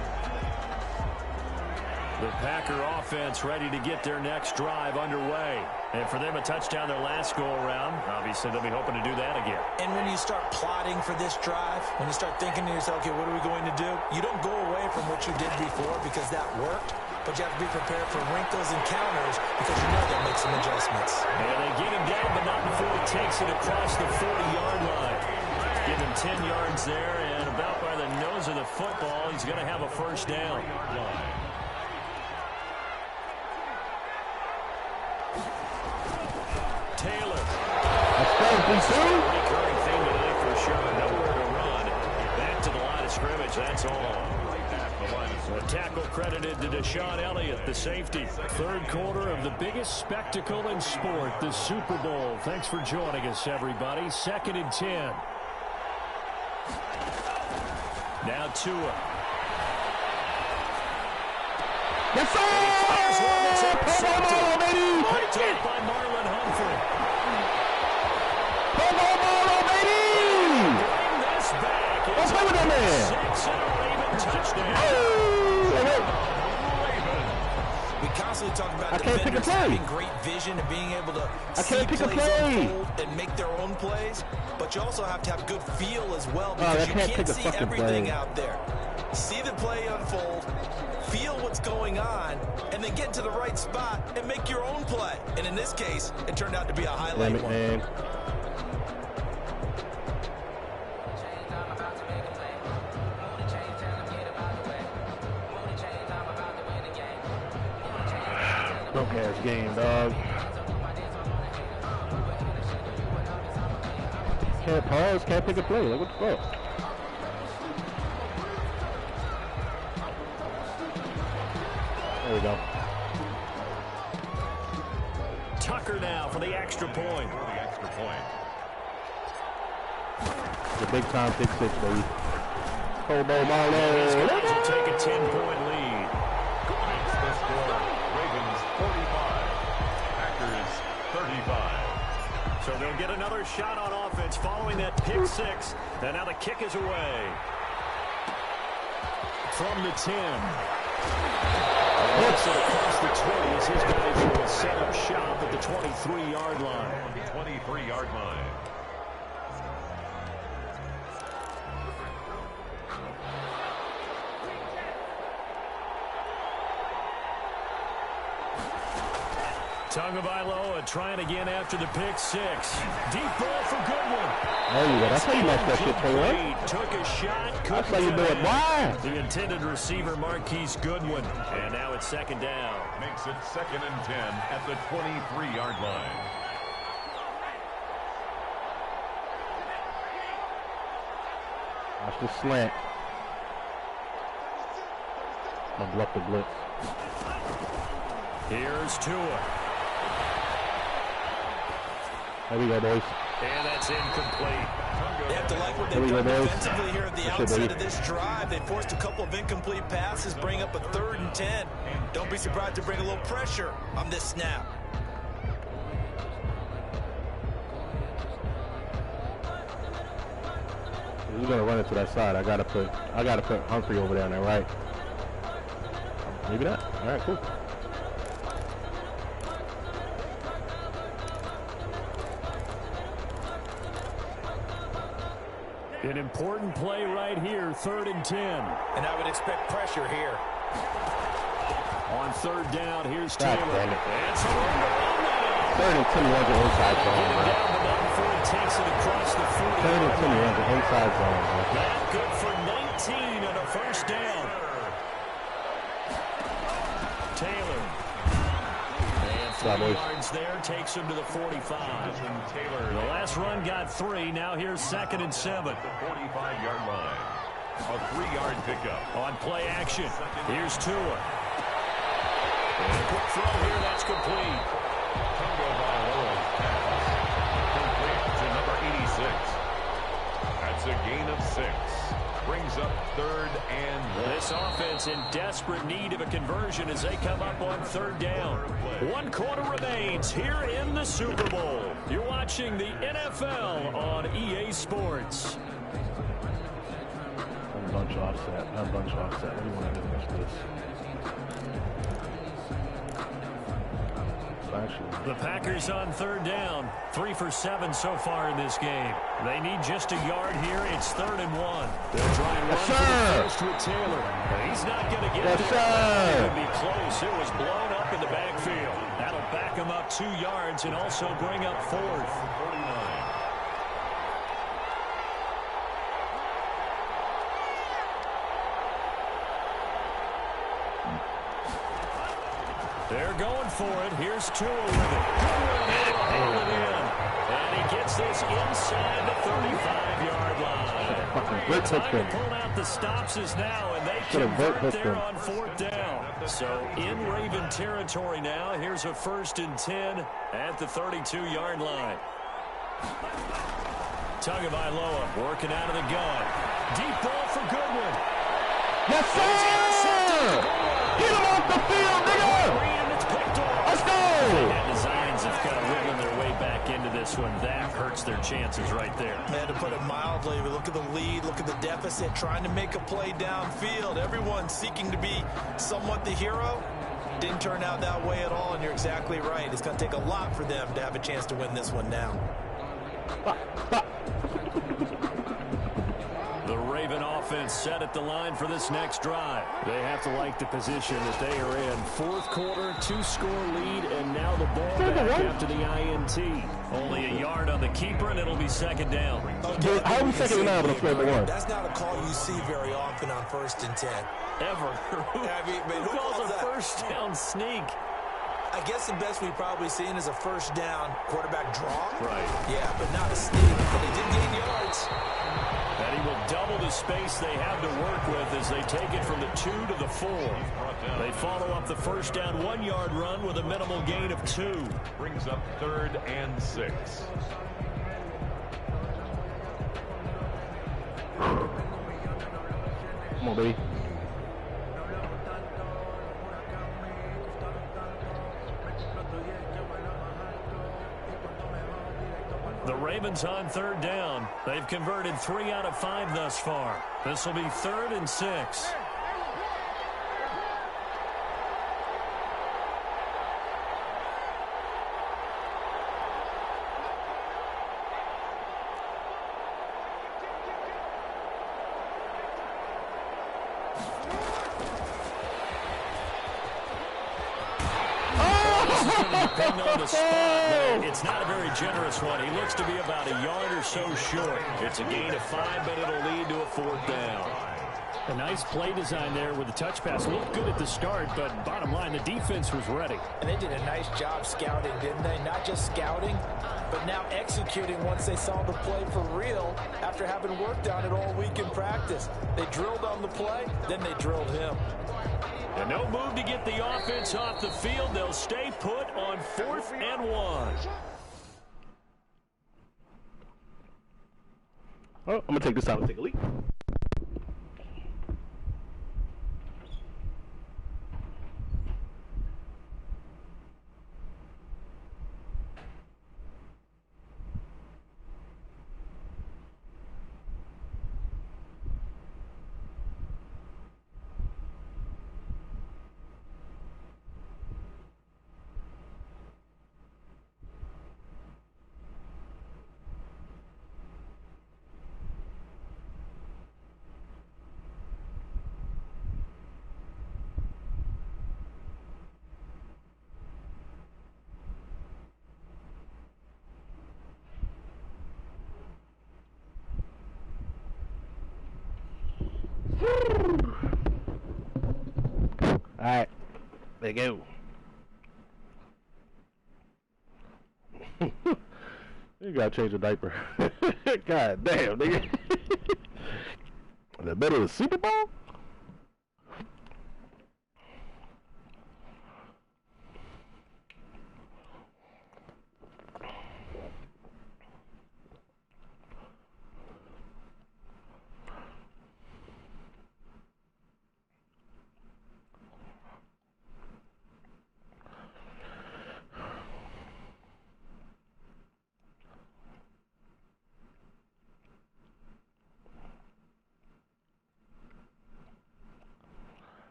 The Packer offense ready to get their next drive underway. And for them, a touchdown their last go-around. Obviously, they'll be hoping to do that again. And when you start plotting for this drive, when you start thinking to yourself, okay, what are we going to do? You don't go away from what you did before because that worked, but you have to be prepared for wrinkles and counters because you know they'll make some adjustments. And they get him down, but not before he takes it across the 40-yard line. Give him 10 yards there, and about by the nose of the football, he's going to have a 1st down. Taylor. Recurring theme today for sure. Nowhere to run. Back to the line of scrimmage. That's all. A tackle credited to Deshaun Elliott, the safety. 3rd quarter of the biggest spectacle in sport, the Super Bowl. Thanks for joining us, everybody. 2nd and 10. Now Tua. Yes, sir! Picked up by Marlon Humphrey. Bring this back. Let's play with that man. 6 and a Raven touchdown. We constantly talk about I can't pick a defenders play. having great vision and being able to I see can't pick a plays play. unfold and make their own plays, but you also have to have good feel as well because I you can't can't pick a see fucking everything play. out there. See the play unfold, feel what's going on, and then get to the right spot and make your own play. And in this case, it turned out to be a highlight one. Man. this game, dog. Can't pause, can't pick a play. Like, what the fuck? There we go. Tucker now for the extra point. The big time pick six, baby. Hobo Marlowe. These guys will take a 10-point lead. Makes the score Ravens 45, Packers 35. So they'll get another shot on offense following that pick six. And now the kick is away. From the 10. Hits it across the 20 as his guys will set up shop at the 23-yard line. 23-yard line. Tagovailoa trying again after the pick six. Deep ball for Goodwin. There you go. That's how you match that shit, Taylor. Took a shot. That's how you do it. Why? The intended receiver, Marquise Goodwin. And now it's second down. Makes it 2nd and 10 at the 23-yard line. Watch the slant. I'm gonna bluff the blitz. Here's Tua. There we go, boys. And that's incomplete. They have to like what they've done defensively here at the outset of this drive. They forced a couple of incomplete passes, bring up a 3rd and 10. Don't be surprised to bring a little pressure on this snap. He's gonna run it to that side. I gotta put Humphrey over there, right? Maybe not. All right, cool. An important play right here, 3rd and 10. And I would expect pressure here. On 3rd down, here's Taylor. It's 3rd and 10 runs an inside zone, man. 3rd and 10 runs an inside zone, man. Good for 19 and a first down. Taylor. And 3 yards there, takes him to the 45. The last run got 3. Now here's 2nd and 7. The 45-yard line. A 3-yard pickup. On play action, here's Tua. And a quick throw here, that's complete. Tagovailoa's pass. Complete to number 86. That's a gain of 6. Brings up 3rd and 1. This offense in desperate need of a conversion as they come up on 3rd down. 1 quarter remains here in the Super Bowl. You're watching the NFL on EA Sports. Bunch offset. What do you want to do against this? The Packers on 3rd down. 3 for 7 so far in this game. They need just a yard here. It's 3rd and 1. They'll try and run for the first with Taylor. But he's not going to get it. It would be close. It was blown up in the backfield. That'll back him up 2 yards and also bring up 4th. They're going for it. Here's Tua with it. Hold it in. And he gets this inside the 35-yard line. Time to pull out the stopses now, and they convert there on 4th down. So in Raven territory now. Here's a 1st and 10 at the 32-yard line. Tagovailoa working out of the gun. Deep ball for Goodwin. Yes, sir! Get him off the field, nigga! Let's go! And the Zions have kind of wiggling their way back into this one. That hurts their chances right there. Man, to put it mildly, we look at the lead, look at the deficit, trying to make a play downfield. Everyone seeking to be somewhat the hero. Didn't turn out that way at all, and you're exactly right. It's going to take a lot for them to have a chance to win this one now. The Raven offense set at the line for this next drive. They have to like the position that they are in. 4th quarter, 2-score lead, and now the ball back after the INT. Only a yard on the keeper, and it'll be 2nd down. Okay, how are we 2nd down with a 3rd and 1? That's not a call you see very often on 1st and 10. Ever. Who calls a that? 1st down sneak? I guess the best we've probably seen is a first down quarterback draw. Right. Yeah, but not a sneak. But he did gain yards. And he will double the space they have to work with as they take it from the 2 to the 4. They follow up the first down 1-yard run with a minimal gain of 2. Brings up 3rd and 6. Come on, baby. The Ravens on 3rd down. They've converted 3 out of 5 thus far. This will be 3rd and 6. On the spot, it's not a very generous one. He looks to be about a yard or so short. It's a gain of 5, but it'll lead to a 4th down. A nice play design there with the touch pass. Looked good at the start, but bottom line, the defense was ready. And they did a nice job scouting, didn't they? Not just scouting, but now executing once they saw the play for real after having worked on it all week in practice. They drilled on the play, then they drilled him. And no move to get the offense off the field. They'll stay put on 4th and 1. Oh, I'm going to take this out and take a leak. Alright, there you go. You gotta change the diaper. God damn, nigga. In the middle of the Super Bowl?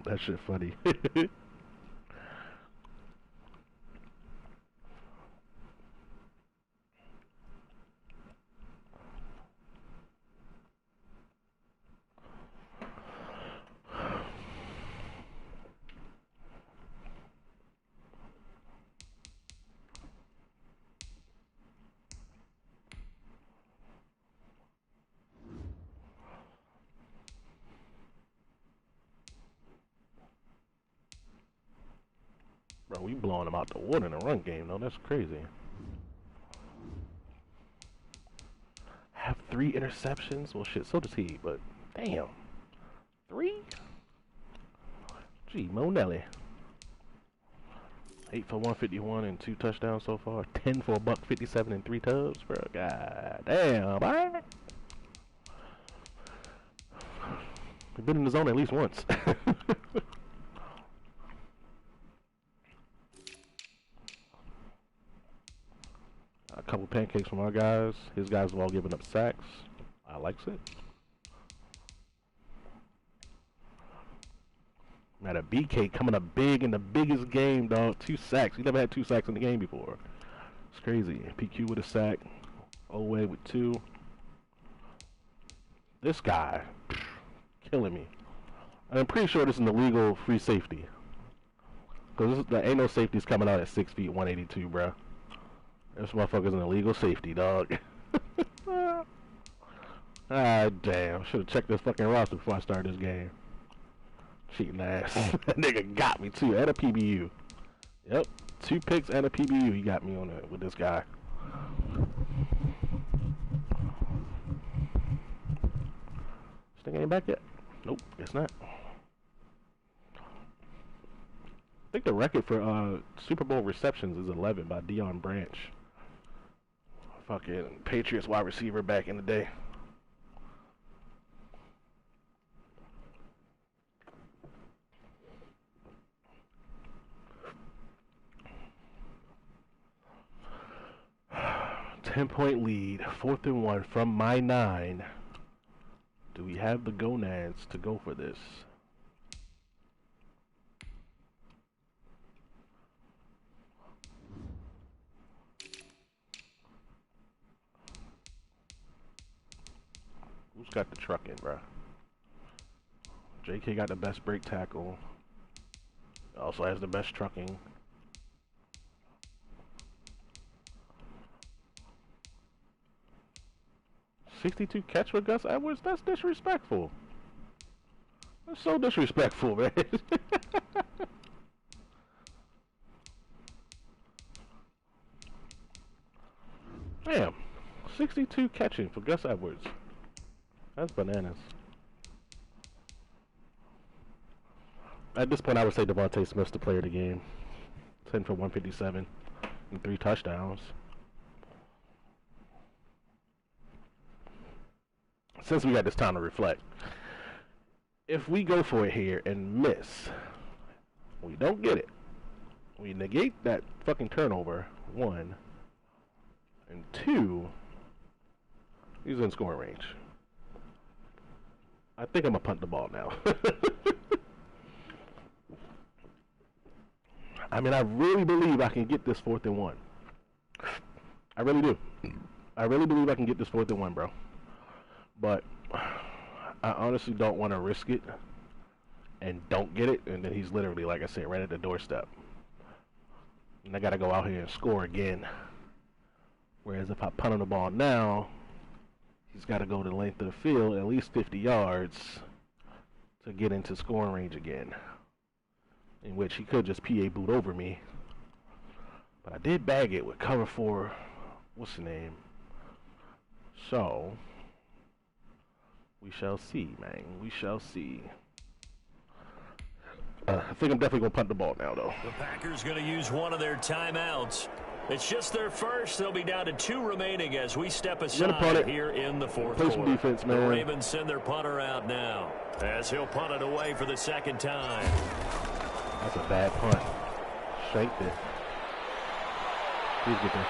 That shit funny. Bro, we blowing them out the water in the run game, though. That's crazy. Have 3 interceptions? Well, shit, so does he, but damn. 3? Gee, Mo Nelly. 8 for 151 and 2 touchdowns so far. 10 for $157 and 3 tubs, bro. God damn, alright. We've been in the zone at least once. A couple pancakes from our guys. His guys have all given up sacks. I likes it. Now the BK coming up big in the biggest game, dog. 2 sacks. He never had 2 sacks in the game before. It's crazy. PQ with a sack. Oway with 2. This guy, killing me. I'm pretty sure this is an illegal free safety. Because there ain't no safeties coming out at 6 feet, 182, bro. This motherfucker's an illegal safety, dog. Ah, damn. Should have checked this fucking roster before I started this game. Cheating ass. That nigga got me, too, and a PBU. Yep. 2 picks and a PBU. He got me on it with this guy. This thing ain't back yet? Nope, guess not. I think the record for Super Bowl receptions is 11 by Deion Branch. Fucking Patriots wide receiver back in the day. Ten-point lead, 4th and 1 from my 9. Do we have the gonads to go for this? Who's got the truck in, bro? JK got the best break tackle. Also has the best trucking. .62 catch with Gus Edwards? That's disrespectful. That's so disrespectful, man. Damn. 62 catching for Gus Edwards. That's bananas. At this point, I would say Devontae Smith's the player of the game. 10 for 157 and 3 touchdowns. Since we got this time to reflect, if we go for it here and miss, we don't get it. We negate that fucking turnover, 1. And 2, he's in scoring range. I think I'm going to punt the ball now. I mean, I really believe I can get this 4th and 1. I really do. I really believe I can get this 4th and 1, bro. But I honestly don't want to risk it and don't get it. And then he's literally, like I said, right at the doorstep. And I got to go out here and score again. Whereas if I punt on the ball now, he's got to go the length of the field, at least 50 yards, to get into scoring range again. In which he could just PA boot over me. But I did bag it with cover 4. What's the name? So we shall see, man. We shall see. I think I'm definitely going to punt the ball now, though. The Packers going to use one of their timeouts. It's just their first. They'll be down to 2 remaining as we step aside here in the 4th quarter. Play some defense, man. The Ravens send their punter out now as he'll punt it away for the 2nd time. That's a bad punt. Shanked it. Please get this.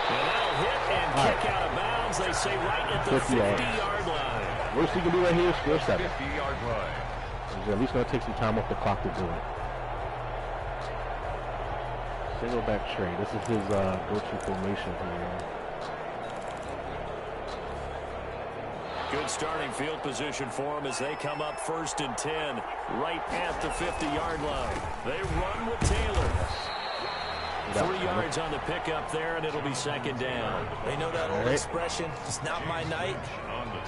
And that'll hit and kick out of bounds. They say right at the 50-yard line. Worst he can do right here is score 7. 50-yard line. He's at least going to take some time off the clock to do it. Single back trade. This is his go-to formation here. Good starting field position for him as they come up 1st and 10, right at the 50-yard line. They run with Taylor. 3 yards on the pickup there, and it'll be 2nd down. They know that old expression, it's not my night.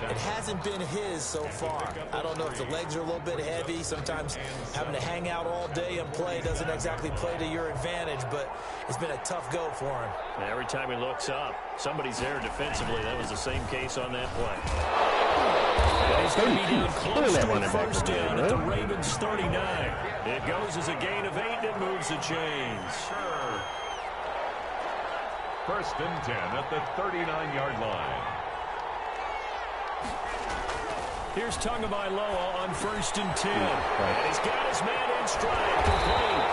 It hasn't been his so far. I don't know if the legs are a little bit heavy. Sometimes having to hang out all day and play doesn't exactly play to your advantage, but it's been a tough go for him. And every time he looks up, somebody's there defensively. That was the same case on that play. And he's going to be down close to a 1st down at the Ravens 39. It goes as a gain of 8 and moves the chains. 1st and 10 at the 39-yard line. Here's Tagovailoa on 1st and 10. And he's got his man in stride, complete.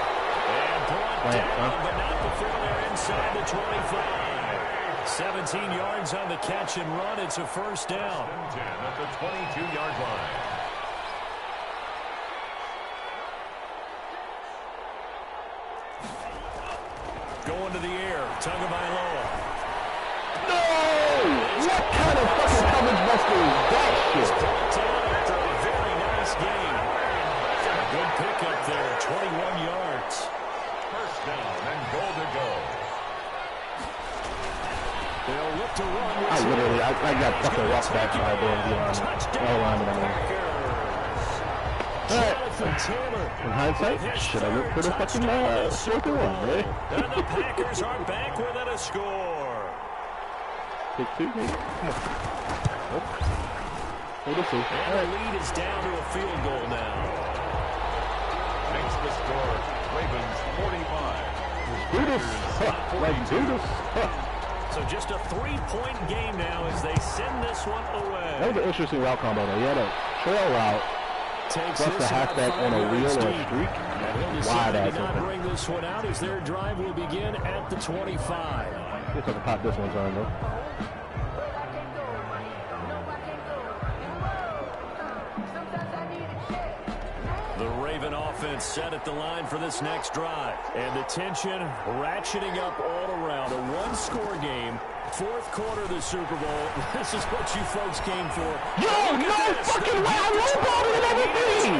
And brought down, but not before they're inside the 25. 17 yards on the catch and run. It's a 1st down. 1st and 10 at the 22-yard line. Going to the air, Tagovailoa. No! What kind of fucking coverage buster is that shit? Brought down after a very nice game. Good pickup there, 21 yards. They'll look to run. I got fucking walked back by the lineman. Jonathan Taylor. In hindsight, should I look for the fucking 4th and 1, eh? And the Packers are back within a score. Take 2, maybe. Come on. We'll see. And the lead is down to a field goal now. Makes the score Ravens 45. Do this. Like, do this. So just a 3-point game now as they send this one away. That was an interesting route combo, though. He had a trail route. Plus the halfback on a wheel or a streak. Wide ass open. Bring this one out as their drive will begin at the 25. Looks like a pop this one's on, though. The Raven offense set at the line for this next drive. And the tension ratcheting up all around. A one-score game. 4th quarter of the Super Bowl. This is what you folks came for. Yo, no fucking way! I lowballed it and everything!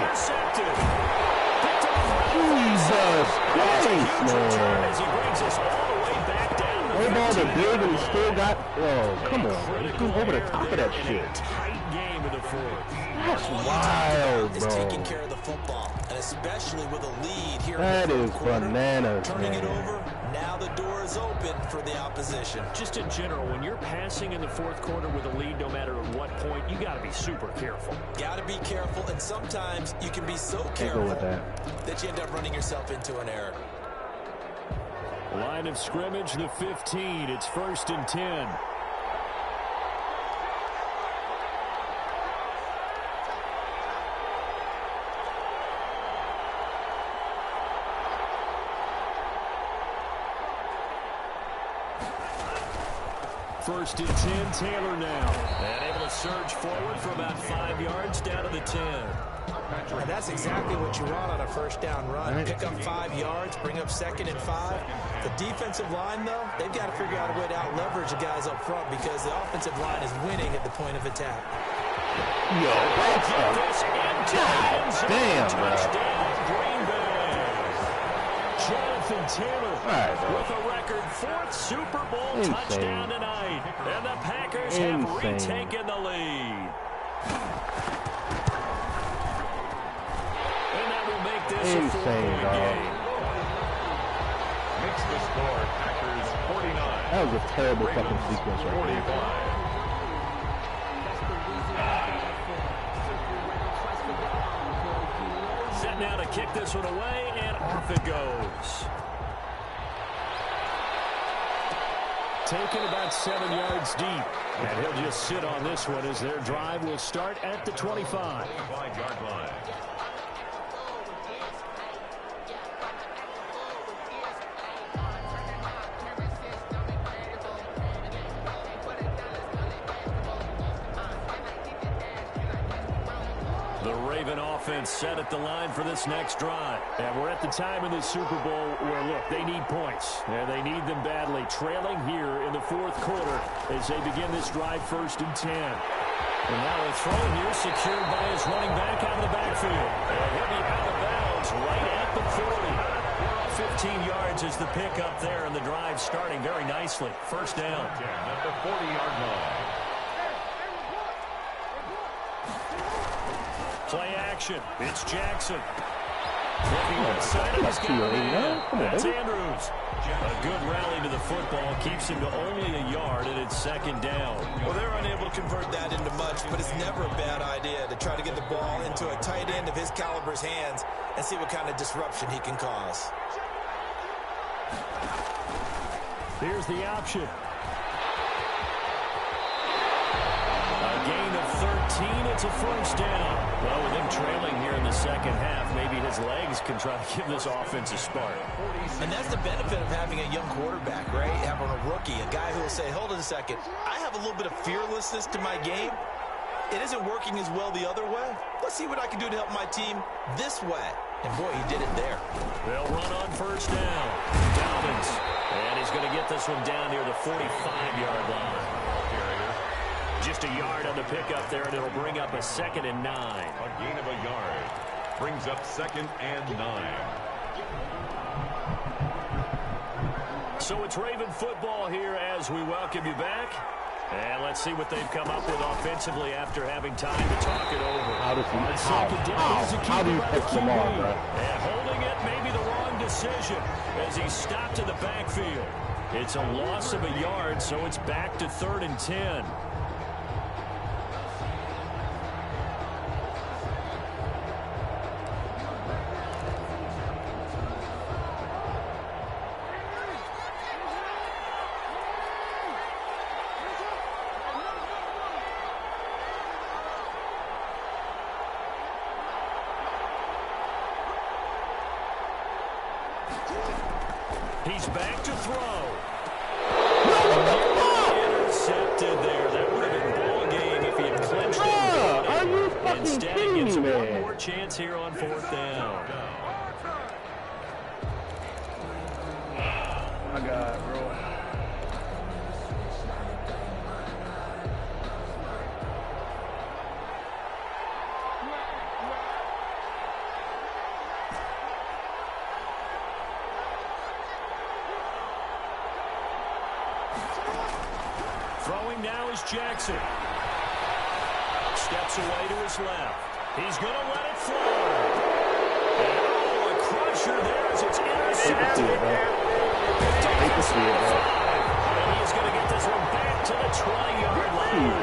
Jesus Christ, man. As he brings us all the way back down. Lowballed the big and still got... Oh, come on. He's going over the top of that shit. Tight game in the 4th. That's wild, is bro. taking care of the football, and especially with a lead here. That in the is quarter, bananas, turning man. it over. Now the door is open for the opposition. Just in general, when you're passing in the 4th quarter with a lead, no matter at what point, you got to be super careful. Got to be careful, and sometimes you can be so careful that you end up running yourself into an error. Line of scrimmage, the 15. It's 1st and 10. First and 10, Taylor now. And able to surge forward for about 5 yards down to the 10. And that's exactly what you want on a first down run. Pick up 5 yards, bring up 2nd and 5. The defensive line, though, they've got to figure out a way to out-leverage the guys up front because the offensive line is winning at the point of attack. Yo, God damn, Touchdown, Green Bay. Jonathan Taylor with a record 4th Super Bowl touchdown tonight. And the Packers have retaken the lead. And that will make this a 4-point game. Makes the score Packers 49. That was a terrible fucking sequence right there. Set now to kick this one away, and off it goes. Taken about 7 yards deep. And he'll just sit on this one as their drive will start at the 25. 5-yard line. The Raven offense set at the line for this next drive. And we're at the time in the Super Bowl where, look, they need points. And they need them badly. Trailing here in the 4th quarter as they begin this drive 1st and 10. And now a throw here secured by his running back out of the backfield. And he'll be out of bounds right at the 40. 15 yards is the pickup there, and the drive starting very nicely. First down. At the 40-yard line. Play action. It's Jackson. That's Andrews. A good rally to the football keeps him to only a yard, and it's 2nd down. Well, they're unable to convert that into much, but it's never a bad idea to try to get the ball into a tight end of his caliber's hands and see what kind of disruption he can cause. Here's the option. A gain of 13. It's a first down. Well, with him trailing here in the 2nd half, maybe his legs can try to give this offense a spark. And that's the benefit of having a young quarterback, right? Having a rookie, a guy who will say, hold it a second, I have a little bit of fearlessness to my game. It isn't working as well the other way. Let's see what I can do to help my team this way. And boy, he did it there. They'll run on first down. Dobbins. And he's going to get this one down near the 45-yard line. Just a yard on the pickup there, and it'll bring up a 2nd and 9. A gain of a yard. Brings up 2nd and 9. So it's Raven football here as we welcome you back. And let's see what they've come up with offensively after having time to talk it over. How do you pick them on, bro? And holding it, maybe the wrong decision as he stopped in the backfield. It's a loss of a yard, so it's back to 3rd and 10. He's back to throw. Intercepted there. That would have been ball game if he had clinched it. Are you fucking Instead, he gets one more chance here on 4th down. My God, bro. Throwing now is Jackson. Steps away to his left. He's going to let it fly. Oh, a crusher there as it's intercepted. And he's going to get this one back to the 20-yard line.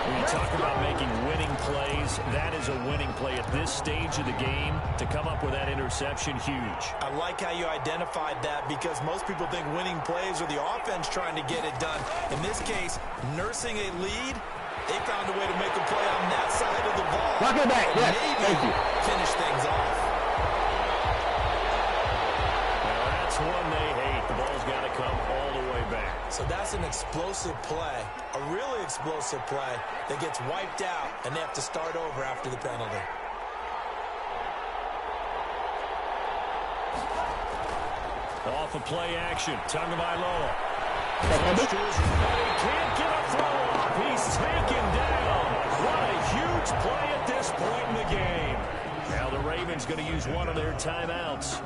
When you talk about making winning plays, that is a winning play at this stage of the game. To come up with that interception, huge. I like how you identified that because most people think winning plays are the offense trying to get it done. In this case, nursing a lead, they found a way to make a play on that side of the ball. Rock it back, yes, thank you. Finish things off. Well, that's one they hate. The ball's got to come all the way back. So that's an explosive play, a really explosive play that gets wiped out, and they have to start over after the penalty. Off of play action, Tagovailoa. He can't get a throw off. He's taken down. What a huge play at this point in the game. Now the Ravens going to use one of their timeouts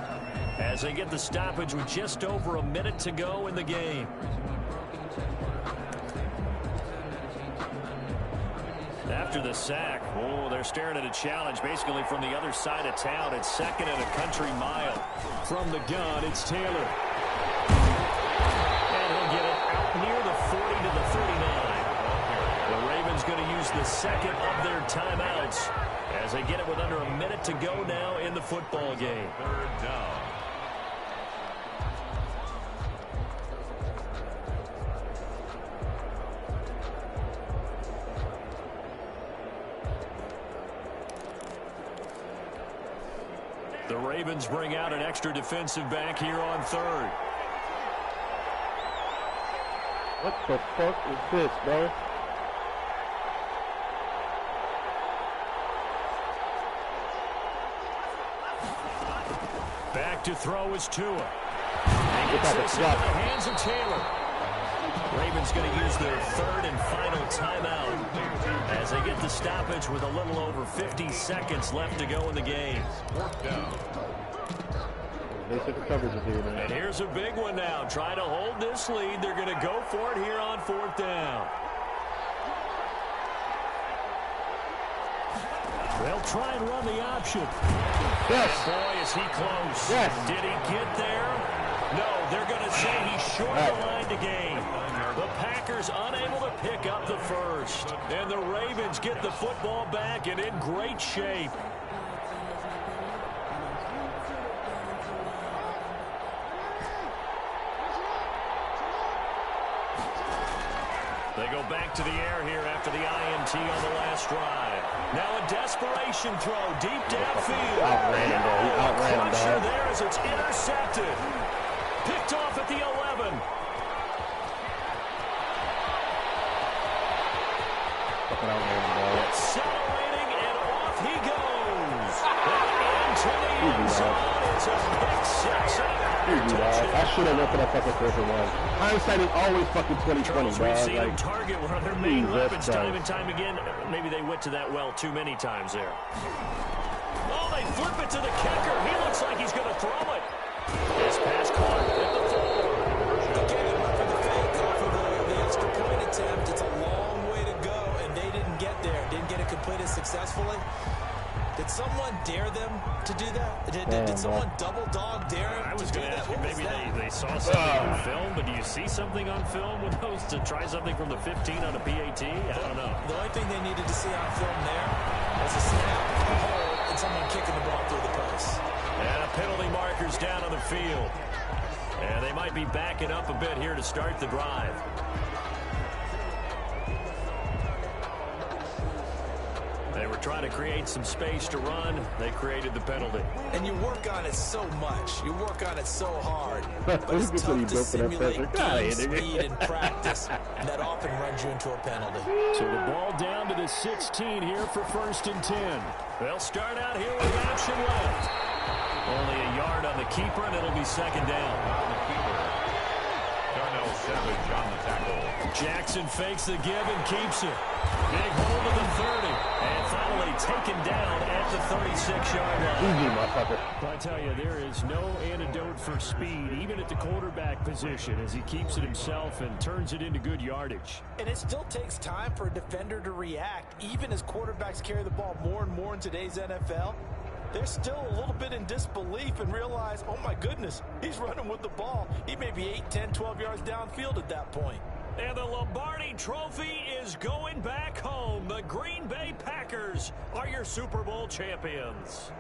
as they get the stoppage with just over a minute to go in the game. After the sack, they're staring at a challenge basically from the other side of town. It's 2nd and a country mile. From the gun, it's Taylor. And he'll get it out near the 40 to the 39. The Ravens going to use the second of their timeouts as they get it with under a minute to go now in the football game. 3rd down. The Ravens bring out an extra defensive back here on 3rd. What the fuck is this, bro? Back to throw is Tua. And gets this into the hands of Taylor. Ravens going to use their 3rd and final timeout as they get the stoppage with a little over 50 seconds left to go in the game. 4th down. Basic coverage is here, man. And here's a big one now. Trying to hold this lead. They're going to go for it here on 4th down. They'll try and run the option. Yes. And boy, is he close. Yes. Did he get there? No, they're going to say he's short the line to gain. The Packers unable to pick up the first. And the Ravens get the football back and in great shape. They go back to the air here after the INT on the last drive. Now a desperation throw deep downfield. Outran him, bro. He outran him, dog. There as it's intercepted. Picked off at the 11. Fucking outran him, dog. Accelerating, and off he goes. And into the end zone. It's a big 6. I should have went for that fucking 4th and 1. Hindsight is always fucking 2020, bro. We've seen them Like, target one of their main weapons bro. time and time again. Maybe they went to that well too many times there. Oh, they flip it to the kicker. He looks like he's going to throw it. This pass caught at the 4. dare them to do that? Did someone double dog dare him? I was going to ask you, maybe they saw something on film, but do you see something on film with those to try something from the 15 on a PAT? I don't know. The only thing they needed to see on film there was a snap, a hold, and someone kicking the ball through the post. And a penalty marker's down on the field. And they might be backing up a bit here to start the drive. They were trying to create some space to run. They created the penalty. And you work on it so much. You work on it so hard. But it's tough to simulate game speed and practice. And that often runs you into a penalty. So the ball down to the 16 here for 1st and 10. They'll start out here with action left. Only a yard on the keeper, and it'll be 2nd down. On the keeper. Darnell Savage on the tackle. Jackson fakes the give and keeps it. Big hold of the 30. And finally taken down at the 36-yard line. Easy, motherfucker. I tell you, there is no antidote for speed, even at the quarterback position, as he keeps it himself and turns it into good yardage. And it still takes time for a defender to react. Even as quarterbacks carry the ball more and more in today's NFL, they're still a little bit in disbelief and realize, oh my goodness, he's running with the ball. He may be 8, 10, 12 yards downfield at that point. And the Lombardi Trophy is going back home. The Green Bay Packers are your Super Bowl champions.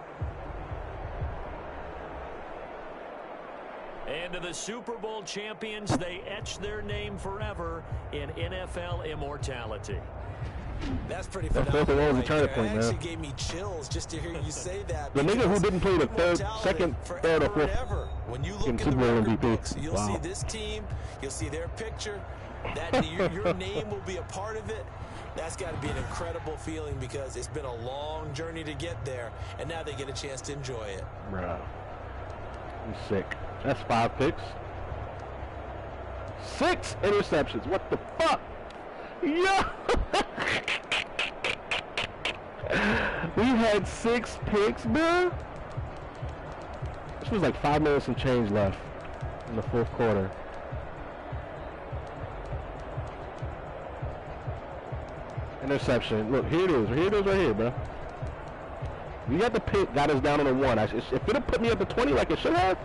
And to the Super Bowl champions, they etch their name forever in NFL immortality. That's pretty phenomenal. That's the right turning point, it man. actually gave me chills just to hear you say that. The nigga who didn't play the second, third, or fourth when you look in in the Super Bowl record MVP. books, you'll Wow. see this team, you'll see their picture, that your name will be a part of it. That's got to be an incredible feeling because it's been a long journey to get there, and now they get a chance to enjoy it. Bruh. I'm sick. That's 5 picks. 6 interceptions. What the fuck? Yeah. We had 6 picks, bro. This was like 5 minutes and change left in the 4th quarter. Interception. Look, here it is. Here it is right here, bro. We got the pick, got us down on the 1. If it had put me at the 20 like it should have,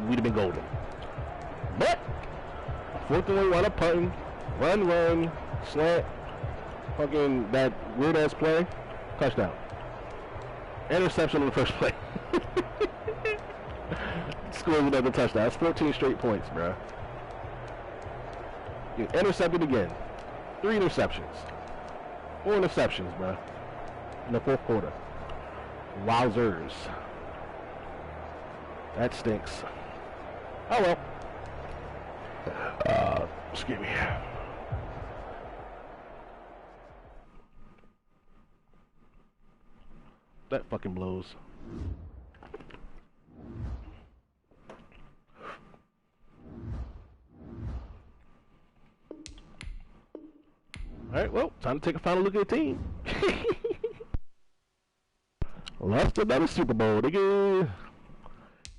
we'd have been golden. But 4th and 1, wound up punting. Run, slant. Fucking that weird ass play. Touchdown. Interception on the first play. Scores another touchdown. That's 14 straight points, bro. You intercepted again. 3 interceptions. 4 interceptions, bro. In the 4th quarter. Wowzers. That stinks. Oh well. Excuse me. That fucking blows. Alright, well, time to take a final look at the team. Lost another Super Bowl, nigga.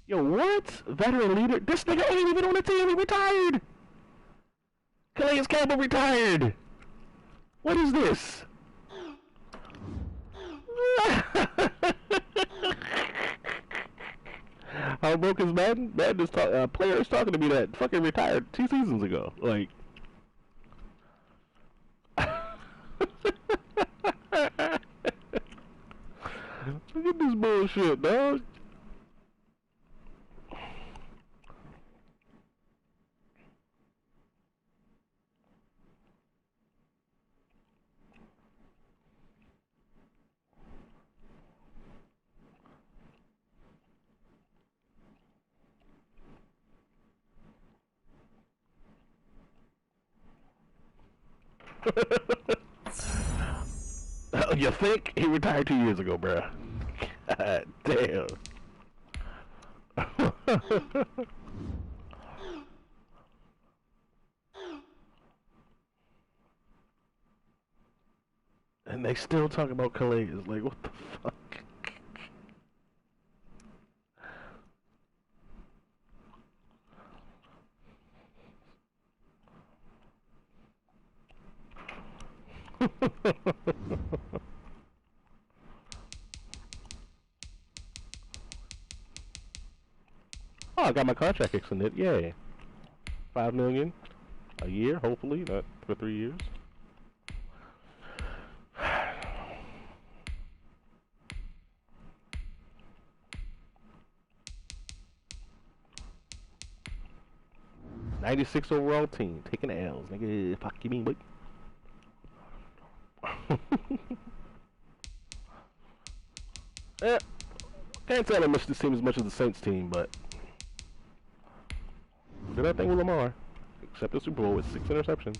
Yo, what? Veteran leader? This nigga ain't even on the team. He retired. Calais Campbell retired. What is this? How broke is Madden? Madden is player is talking to me that fucking retired 2 seasons ago. Like, look at this bullshit, dog. You think? He retired 2 years ago, bruh. God damn. And they still talk about Calais. Like, what the fuck? Oh, I got my contract extended. Yay. $5 million a year, hopefully, not for 3 years. '96 overall team, taking L's, nigga. Fuck you mean, boy. Can't tell I miss this team as much as the Saints team, but did I think with Lamar, except the Super Bowl with 6 interceptions.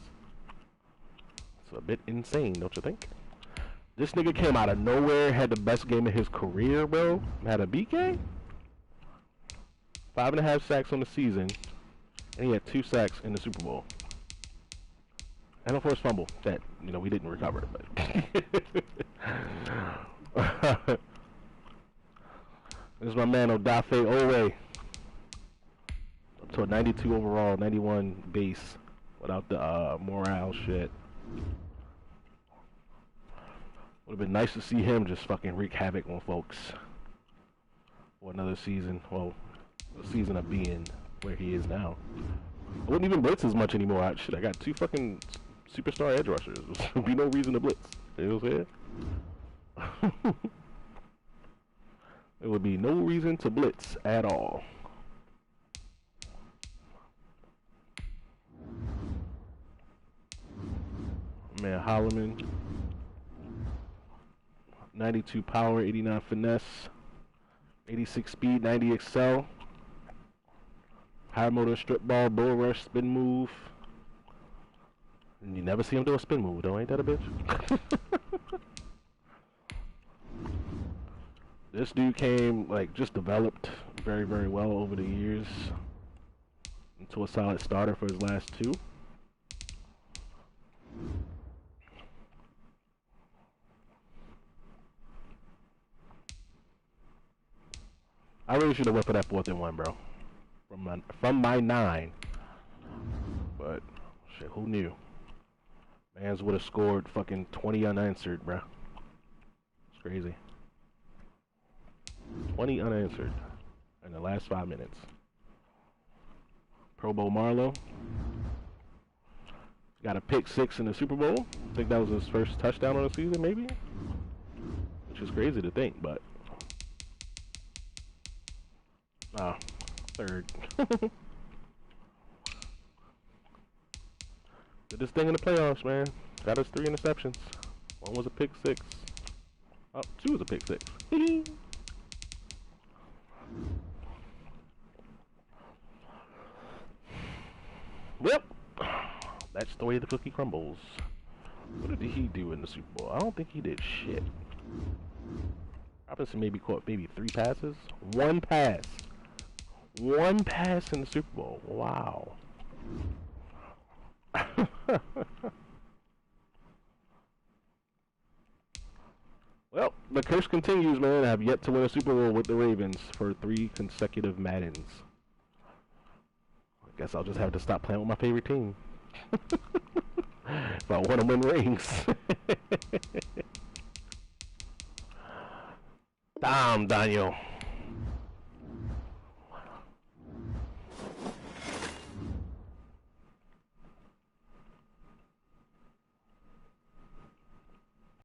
It's a bit insane, don't you think? This nigga came out of nowhere, had the best game of his career, bro. Had a BK, 5.5 sacks on the season, and he had 2 sacks in the Super Bowl. And a forced fumble that, you know, we didn't recover, but this is my man Odafe Owe. Up to a 92 overall, 91 base without the morale shit. Would have been nice to see him just fucking wreak havoc on folks for another season. Well, a season of being where he is now. I wouldn't even blitz as much anymore. I got 2 fucking superstar edge rushers. There'd be no reason to blitz. You know what I'm saying? There would be no reason to blitz at all. Man, Holloman. 92 power, 89 finesse, 86 speed, 90 excel. High motor, strip ball, bull rush, spin move. And you never see him do a spin move, though, ain't that a bitch? This dude came, like, just developed very, very well over the years into a solid starter for his last 2. I really should have went for that 4th and 1, bro. From my 9. But shit, who knew? Mans would have scored fucking 20 unanswered, bro. It's crazy. 20 unanswered in the last 5 minutes. Pro Bowl Marlowe got a pick 6 in the Super Bowl. I think that was his first touchdown on the season, maybe. Which is crazy to think, but. Oh, 3rd. Did this thing in the playoffs, man. Got us 3 interceptions. 1 was a pick 6. Oh, 2 was a pick 6. Yep. That's the way the cookie crumbles. What did he do in the Super Bowl? I don't think he did shit. Robinson maybe caught maybe 3 passes. 1 pass. 1 pass in the Super Bowl. Wow. Well, the curse continues, man. I have yet to win a Super Bowl with the Ravens for 3 consecutive Maddens. I guess I'll just have to stop playing with my favorite team. If I want to win rings. Damn, Daniel.